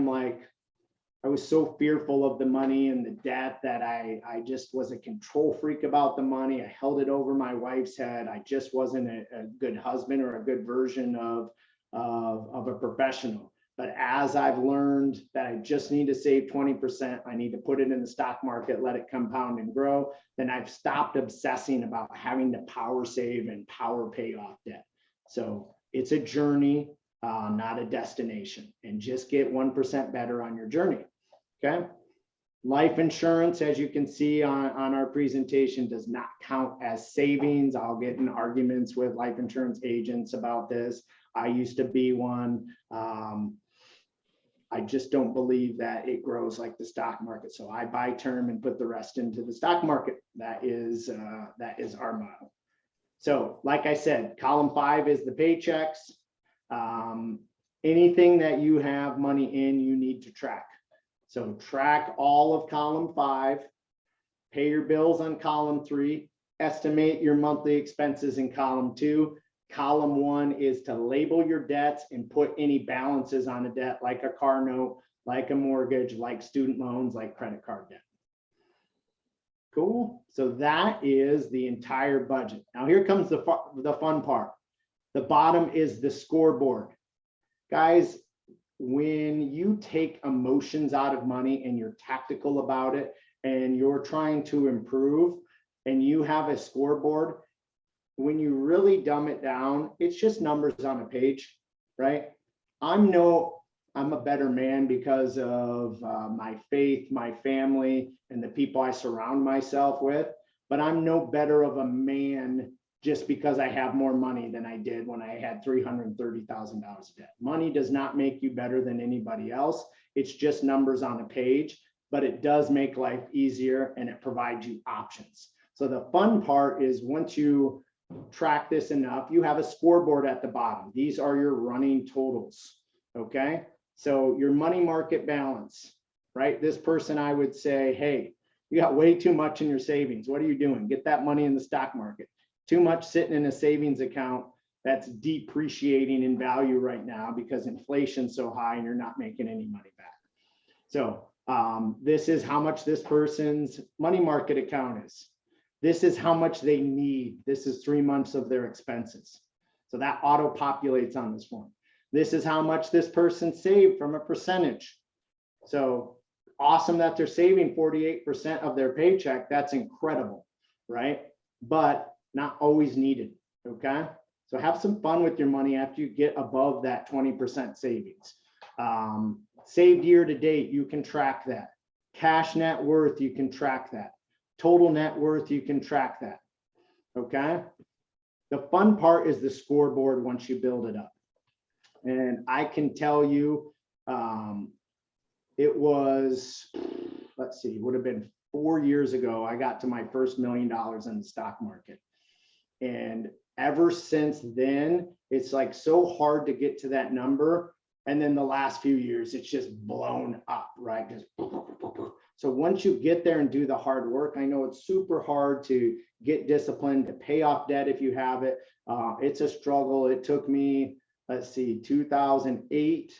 was so fearful of the money and the debt that I just was a control freak about the money. I held it over my wife's head. I just wasn't a good husband or a good version of a professional. But as I've learned that I just need to save 20%, I need to put it in the stock market, let it compound and grow, then I've stopped obsessing about having to power save and power pay off debt. So it's a journey, not a destination, and just get 1% better on your journey. Okay. Life insurance, as you can see on our presentation, does not count as savings. I'll get in arguments with life insurance agents about this. I used to be one. I just don't believe that it grows like the stock market. So I buy term and put the rest into the stock market. That is our model. So like I said, column 5 is the paychecks. Anything that you have money in, you need to track. So track all of column 5, pay your bills on column 3, estimate your monthly expenses in column 2. Column 1 is to label your debts and put any balances on a debt, like a car note, like a mortgage, like student loans, like credit card debt. Cool. So that is the entire budget. Now here comes the fun part. The bottom is the scoreboard. Guys, when you take emotions out of money and you're tactical about it and you're trying to improve and you have a scoreboard, when you really dumb it down, it's just numbers on a page, right? I'm a better man because of my faith, my family, and the people I surround myself with, but I'm no better of a man just because I have more money than I did when I had $330,000 of debt. Money does not make you better than anybody else. It's just numbers on a page, but it does make life easier and it provides you options. So the fun part is once you track this enough, you have a scoreboard at the bottom. These are your running totals, okay? So your money market balance, right? This person, I would say, hey, you got way too much in your savings. What are you doing? Get that money in the stock market. Too much sitting in a savings account that's depreciating in value right now because inflation's so high and you're not making any money back. So this is how much this person's money market account is. This is how much they need. This is 3 months of their expenses. So that auto populates on this form. This is how much this person saved from a percentage. So awesome that they're saving 48% of their paycheck. That's incredible, right? But not always needed, okay? So have some fun with your money after you get above that 20% savings. Saved year to date, you can track that. Cash net worth, you can track that. Total net worth, you can track that, okay? The fun part is the scoreboard once you build it up. And I can tell you, it was, let's see, would have been 4 years ago, I got to my first $1 million in the stock market. And ever since then, it's like so hard to get to that number. And then the last few years, it's just blown up, right? Just so once you get there and do the hard work, I know it's super hard to get disciplined, to pay off debt if you have it. It's a struggle. It took me, let's see, 2008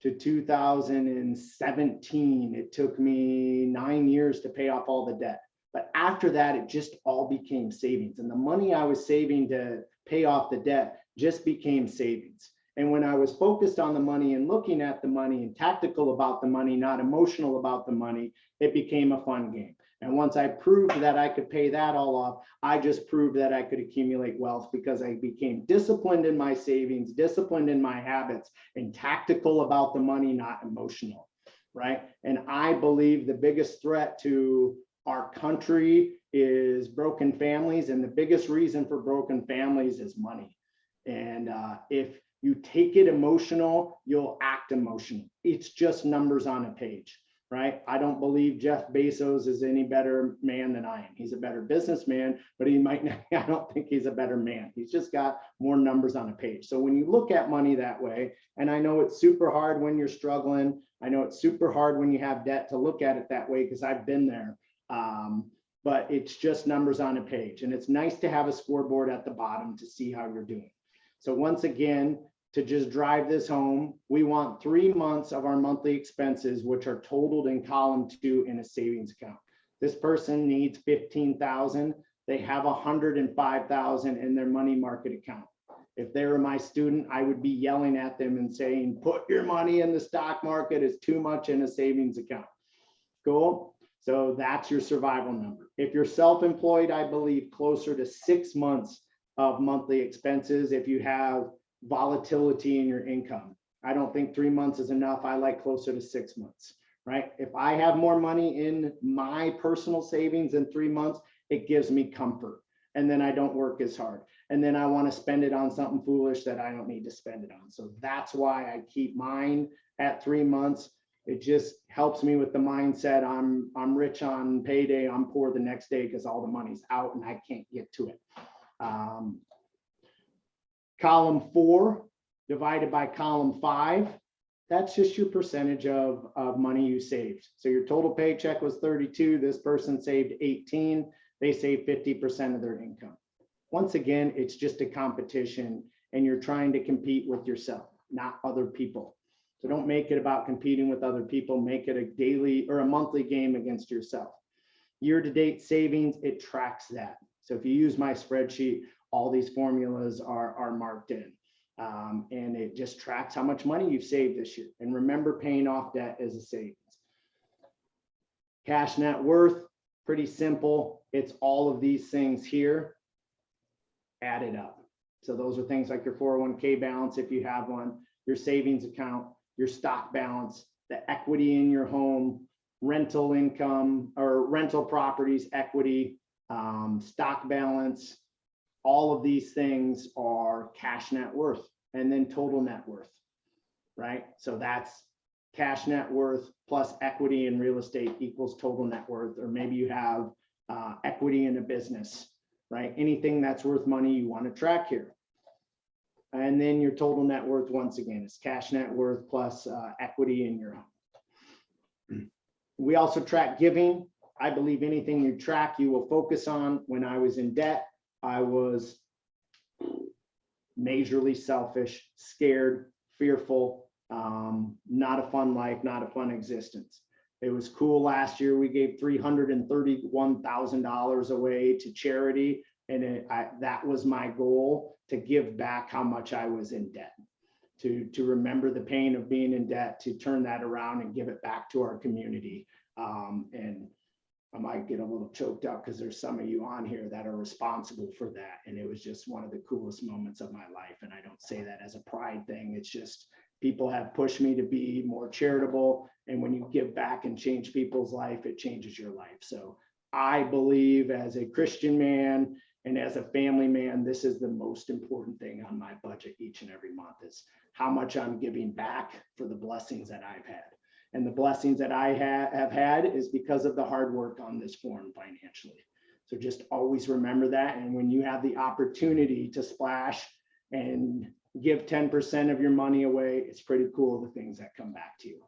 to 2017. It took me 9 years to pay off all the debt. But after that, it just all became savings. And the money I was saving to pay off the debt just became savings. And when I was focused on the money and looking at the money and tactical about the money, not emotional about the money, it became a fun game. And once I proved that I could pay that all off, I just proved that I could accumulate wealth because I became disciplined in my savings, disciplined in my habits, and tactical about the money, not emotional, right? And I believe the biggest threat to our country is broken families. And the biggest reason for broken families is money. And if you take it emotional, you'll act emotional. It's just numbers on a page, right? I don't believe Jeff Bezos is any better man than I am. He's a better businessman, but he might not, I don't think he's a better man. He's just got more numbers on a page. So when you look at money that way, and I know it's super hard when you're struggling, I know it's super hard when you have debt to look at it that way because I've been there. But it's just numbers on a page. And it's nice to have a scoreboard at the bottom to see how you're doing. So once again, to just drive this home, we want 3 months of our monthly expenses, which are totaled in column 2 in a savings account. This person needs 15,000. They have 105,000 in their money market account. If they were my student, I would be yelling at them and saying, put your money in the stock market, it's too much in a savings account. Cool. So that's your survival number. If you're self-employed, I believe closer to 6 months of monthly expenses if you have volatility in your income. I don't think 3 months is enough. I like closer to 6 months, right? If I have more money in my personal savings in 3 months, it gives me comfort. And then I don't work as hard. And then I want to spend it on something foolish that I don't need to spend it on. So that's why I keep mine at 3 months. It just helps me with the mindset. I'm rich on payday. I'm poor the next day because all the money's out and I can't get to it. Column 4 divided by column 5, that's just your percentage of money you saved. So your total paycheck was 32. This person saved 18. They saved 50% of their income. Once again, it's just a competition and you're trying to compete with yourself, not other people. So don't make it about competing with other people. Make it a daily or a monthly game against yourself. Year-to-date savings, it tracks that. So if you use my spreadsheet, all these formulas are marked in. And it just tracks how much money you've saved this year. And remember, paying off debt is a savings. Cash net worth, pretty simple. It's all of these things here added up. So those are things like your 401k balance, if you have one, your savings account, your stock balance, the equity in your home, rental income or rental properties, equity, stock balance. All of these things are cash net worth and then total net worth, right? So that's cash net worth plus equity in real estate equals total net worth, or maybe you have equity in a business, right? Anything that's worth money you want to track here. And then your total net worth, once again, is cash net worth plus equity in your home. We also track giving. I believe anything you track, you will focus on. When I was in debt, I was majorly selfish, scared, fearful, not a fun life, not a fun existence. It was cool last year. We gave $331,000 away to charity. And that was my goal, to give back how much I was in debt, to remember the pain of being in debt, to turn that around and give it back to our community. And I might get a little choked up because there's some of you on here that are responsible for that. And it was just one of the coolest moments of my life. And I don't say that as a pride thing. It's just people have pushed me to be more charitable. And when you give back and change people's life, it changes your life. So I believe, as a Christian man and as a family man, this is the most important thing on my budget each and every month, is how much I'm giving back for the blessings that I've had. And the blessings that I have had is because of the hard work on this form financially. So just always remember that. And when you have the opportunity to splash and give 10% of your money away, it's pretty cool, the things that come back to you.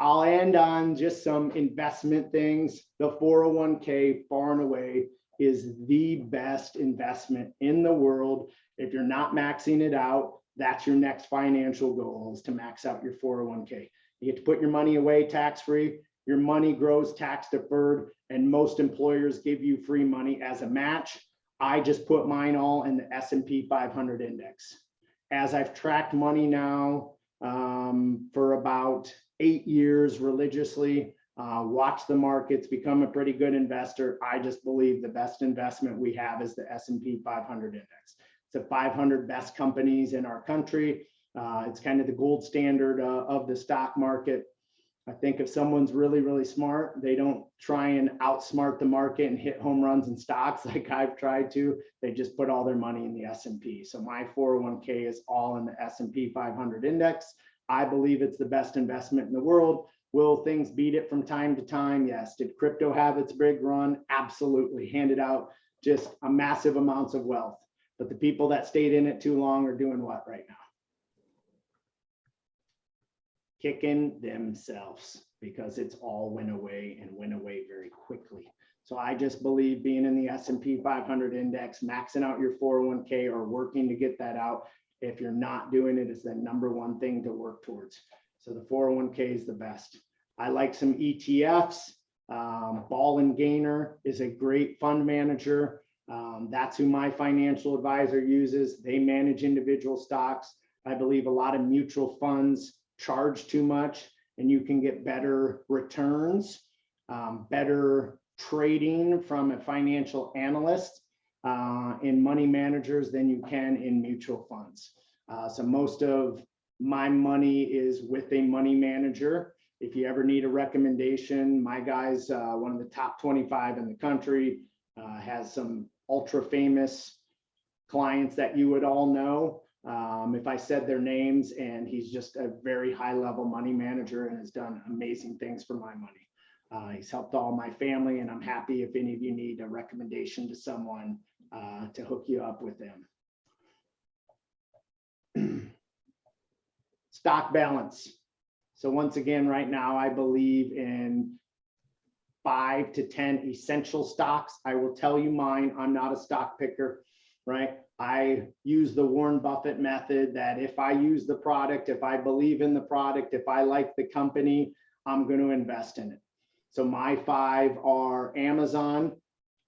I'll end on just some investment things. The 401k, far and away, is the best investment in the world. If you're not maxing it out, that's your next financial goal, is to max out your 401k. You get to put your money away tax-free. Your money grows tax deferred, and most employers give you free money as a match. I just put mine all in the S&P 500 index. As I've tracked money now for about 8 years religiously, watch the markets, become a pretty good investor, I just believe the best investment we have is the S&P 500 index. It's the 500 best companies in our country. It's kind of the gold standard of the stock market. I think if someone's really, really smart, they don't try and outsmart the market and hit home runs in stocks like I've tried to. They just put all their money in the S&P. So my 401k is all in the S&P 500 index. I believe it's the best investment in the world. Will things beat it from time to time? Yes. Did crypto have its big run? Absolutely. Handed out just a massive amounts of wealth. But the people that stayed in it too long are doing what right now? Kicking themselves, because it's all went away and went away very quickly. So I just believe being in the S&P 500 index, maxing out your 401k or working to get that out, if you're not doing it, is the #1 thing to work towards. So the 401k is the best. I like some ETFs. Ball and Gainer is a great fund manager. That's who my financial advisor uses. They manage individual stocks. I believe a lot of mutual funds charge too much, and you can get better returns, better trading from a financial analyst in money managers than you can in mutual funds. So most of my money is with a money manager. If you ever need a recommendation, my guy's one of the top 25 in the country, has some ultra famous clients that you would all know. If I said their names, and he's just a very high level money manager and has done amazing things for my money. He's helped all my family, and I'm happy if any of you need a recommendation to someone to hook you up with them. Stock balance. So once again, right now, I believe in 5 to 10 essential stocks. I will tell you mine. I'm not a stock picker, right? I use the Warren Buffett method, that if I use the product, if I believe in the product, if I like the company, I'm going to invest in it. So my 5 are Amazon.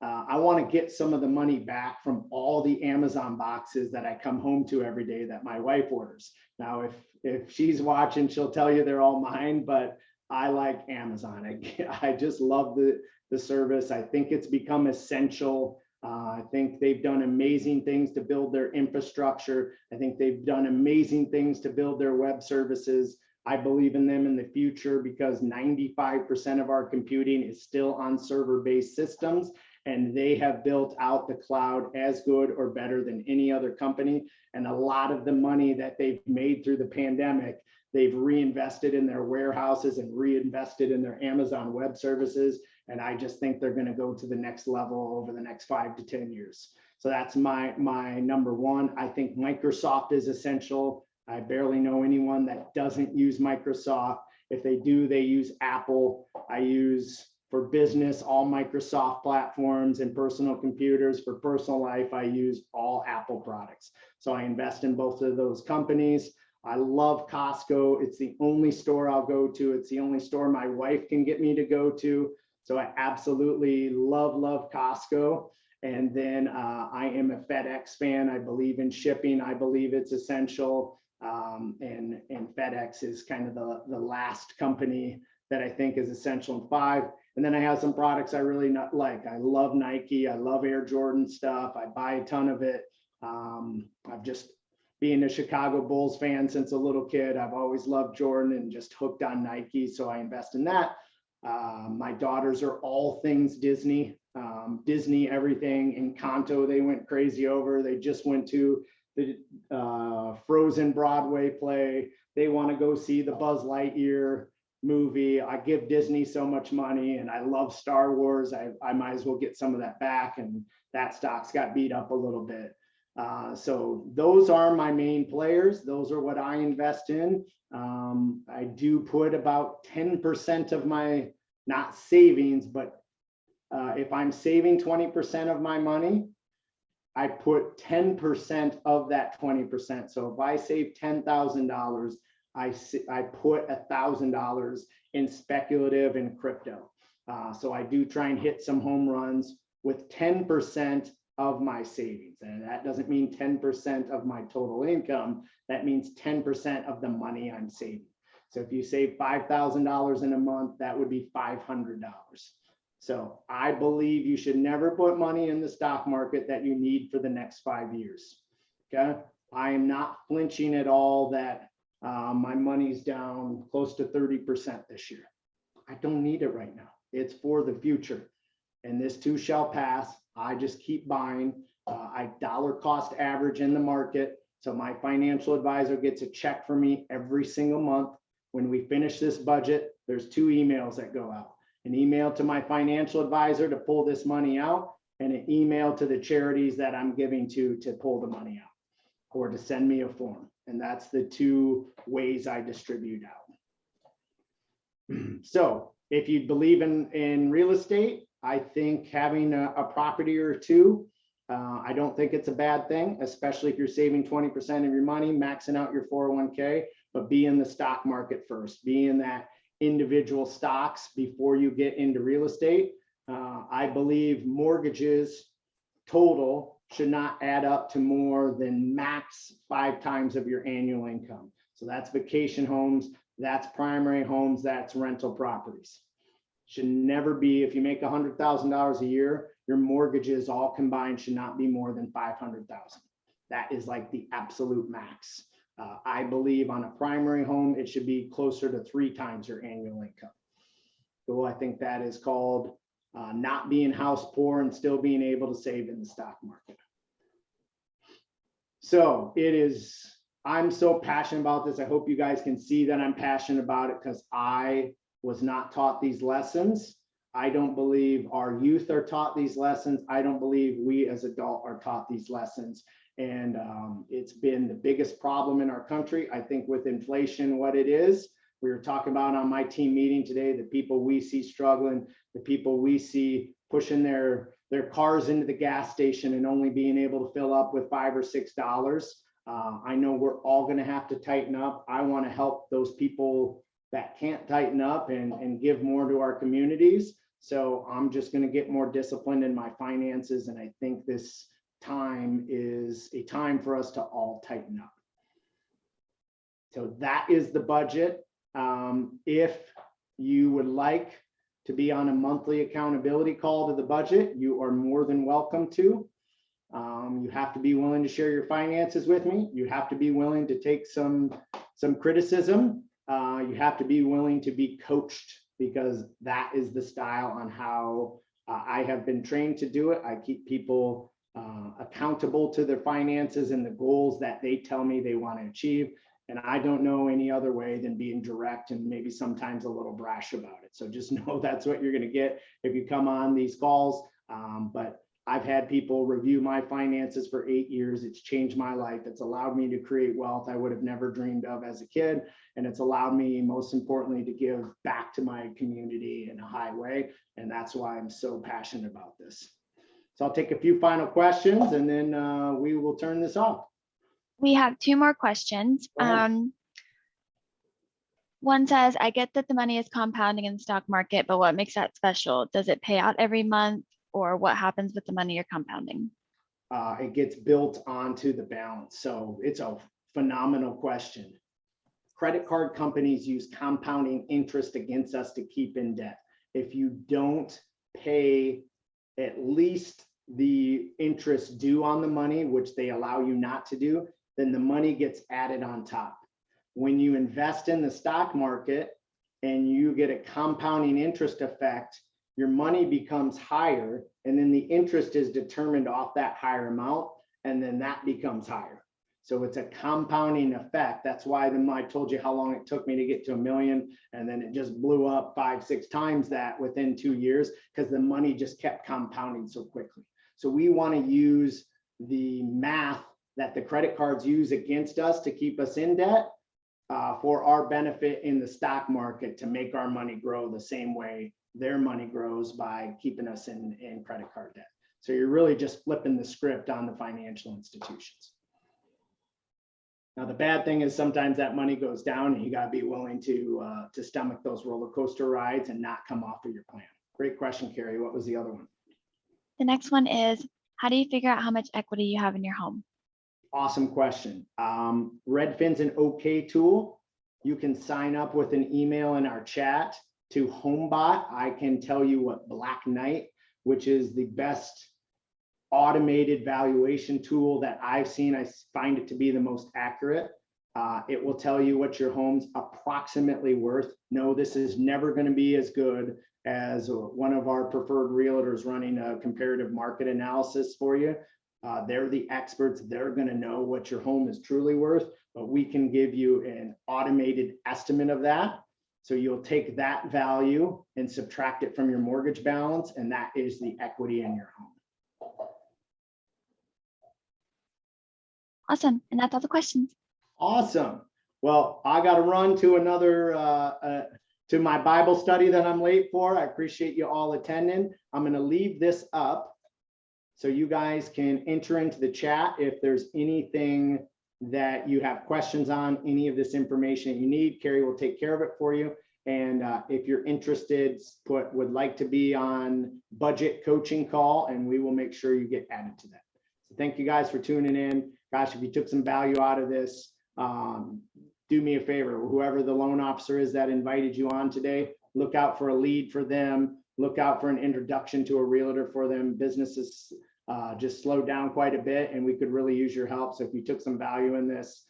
I want to get some of the money back from all the Amazon boxes that I come home to every day that my wife orders. Now, if she's watching, she'll tell you they're all mine, but I like Amazon. I just love the service. I think it's become essential. I think they've done amazing things to build their infrastructure. I think they've done amazing things to build their web services. I believe in them in the future because 95% of our computing is still on server-based systems, and they have built out the cloud as good or better than any other company. And a lot of the money that they've made through the pandemic, they've reinvested in their warehouses and reinvested in their Amazon web services. And I just think they're going to go to the next level over the next 5 to 10 years. So that's my #1. I think Microsoft is essential. I barely know anyone that doesn't use Microsoft. If they do, they use Apple. I use, for business, all Microsoft platforms, and personal computers. For personal life, I use all Apple products. So I invest in both of those companies. I love Costco. It's the only store I'll go to. It's the only store my wife can get me to go to. So I absolutely love Costco. And then I am a FedEx fan. I believe in shipping. I believe it's essential. And FedEx is kind of the last company that I think is essential in 5. And then I have some products I really not like. I love Nike. I love Air Jordan stuff. I buy a ton of it. I've just being a Chicago Bulls fan since a little kid. I've always loved Jordan and just hooked on Nike. So I invest in that. My daughters are all things Disney. Disney, everything. Encanto, they went crazy over. They just went to the Frozen Broadway play. They want to go see the Buzz Lightyear movie. I give Disney so much money, and I love Star Wars. I might as well get some of that back, and that stock's got beat up a little bit. So those are my main players. Those are what I invest in. I do put about 10% of my, not savings, but if I'm saving 20% of my money, I put 10% of that 20%. So if I save $10,000, I put $1,000 in speculative and crypto. So I do try and hit some home runs with 10% of my savings. And that doesn't mean 10% of my total income. That means 10% of the money I'm saving. So if you save $5,000 in a month, that would be $500. So I believe you should never put money in the stock market that you need for the next 5 years. Okay. I am not flinching at all that my money's down close to 30% this year. I don't need it right now. It's for the future. And this too shall pass. I just keep buying. I dollar cost average in the market. So my financial advisor gets a check for me every single month. When we finish this budget, there's 2 emails that go out. An email to my financial advisor to pull this money out, and an email to the charities that I'm giving to pull the money out or to send me a form. And that's the 2 ways I distribute out. So if you believe in real estate, I think having a property or 2, I don't think it's a bad thing, especially if you're saving 20% of your money, maxing out your 401k, but be in the stock market first, be in that individual stocks before you get into real estate. I believe mortgages total should not add up to more than max 5 times of your annual income. So that's vacation homes, that's primary homes, that's rental properties. Should never be, if you make $100,000 a year, your mortgages all combined should not be more than $500,000. That is like the absolute max. I believe on a primary home, it should be closer to 3 times your annual income. So I think that is called not being house poor and still being able to save in the stock market. So it is, I'm so passionate about this. I hope you guys can see that I'm passionate about it because I was not taught these lessons. I don't believe our youth are taught these lessons. I don't believe we as adults are taught these lessons. And it's been the biggest problem in our country. I think with inflation, what it is, we were talking about on my team meeting today, the people we see struggling, the people we see pushing their cars into the gas station and only being able to fill up with $5 or $6. I know we're all going to have to tighten up. I want to help those people that can't tighten up and give more to our communities. So I'm just going to get more disciplined in my finances. And I think this time is a time for us to all tighten up. So that is the budget. If you would like to be on a monthly accountability call to the budget, you are more than welcome to. You have to be willing to share your finances with me. You have to be willing to take some criticism. You have to be willing to be coached because that is the style on how I have been trained to do it. I keep people accountable to their finances and the goals that they tell me they want to achieve. And I don't know any other way than being direct and maybe sometimes a little brash about it. So just know that's what you're going to get if you come on these calls. But I've had people review my finances for 8 years. It's changed my life. It's allowed me to create wealth I would have never dreamed of as a kid. And it's allowed me, most importantly, to give back to my community in a high way. And that's why I'm so passionate about this. So I'll take a few final questions and then we will turn this off. We have 2 more questions. One says, I get that the money is compounding in the stock market, but what makes that special? Does it pay out every month or what happens with the money you're compounding? It gets built onto the balance. So it's a phenomenal question. Credit card companies use compounding interest against us to keep in debt. If you don't pay at least the interest due on the money, which they allow you not to do, then the money gets added on top. When you invest in the stock market and you get a compounding interest effect, your money becomes higher, and then the interest is determined off that higher amount, and then that becomes higher. So it's a compounding effect. That's why I told you how long it took me to get to $1 million, and then it just blew up 5-6 times that within 2 years, because the money just kept compounding so quickly. So we want to use the math that the credit cards use against us to keep us in debt for our benefit in the stock market, to make our money grow the same way their money grows by keeping us in credit card debt. So you're really just flipping the script on the financial institutions. Now, the bad thing is sometimes that money goes down, and you got to be willing to stomach those roller coaster rides and not come off of your plan. Great question, Carrie. What was the other one? The next one is, how do you figure out how much equity you have in your home? Awesome question. Redfin's an okay tool. You can sign up with an email in our chat to HomeBot. I can tell you what Black Knight, which is the best automated valuation tool that I've seen. I find it to be the most accurate. It will tell you what your home's approximately worth. No, this is never going to be as good as one of our preferred realtors running a comparative market analysis for you. They're the experts. They're going to know what your home is truly worth, but we can give you an automated estimate of that. So you'll take that value and subtract it from your mortgage balance, and that is the equity in your home. Awesome. And that's all the questions. Awesome. Well, I got to run to another, to my Bible study that I'm late for. I appreciate you all attending. I'm going to leave this up so you guys can enter into the chat if there's anything that you have questions on, any of this information that you need. Carrie will take care of it for you. And if you're interested, would like to be on budget coaching call, and we will make sure you get added to that. So thank you guys for tuning in. Gosh, if you took some value out of this, do me a favor, whoever the loan officer is that invited you on today, look out for a lead for them, look out for an introduction to a realtor for them. Businesses just slowed down quite a bit, and we could really use your help. So if you took some value in this,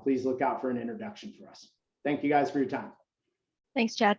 please look out for an introduction for us. Thank you guys for your time. Thanks, Chad.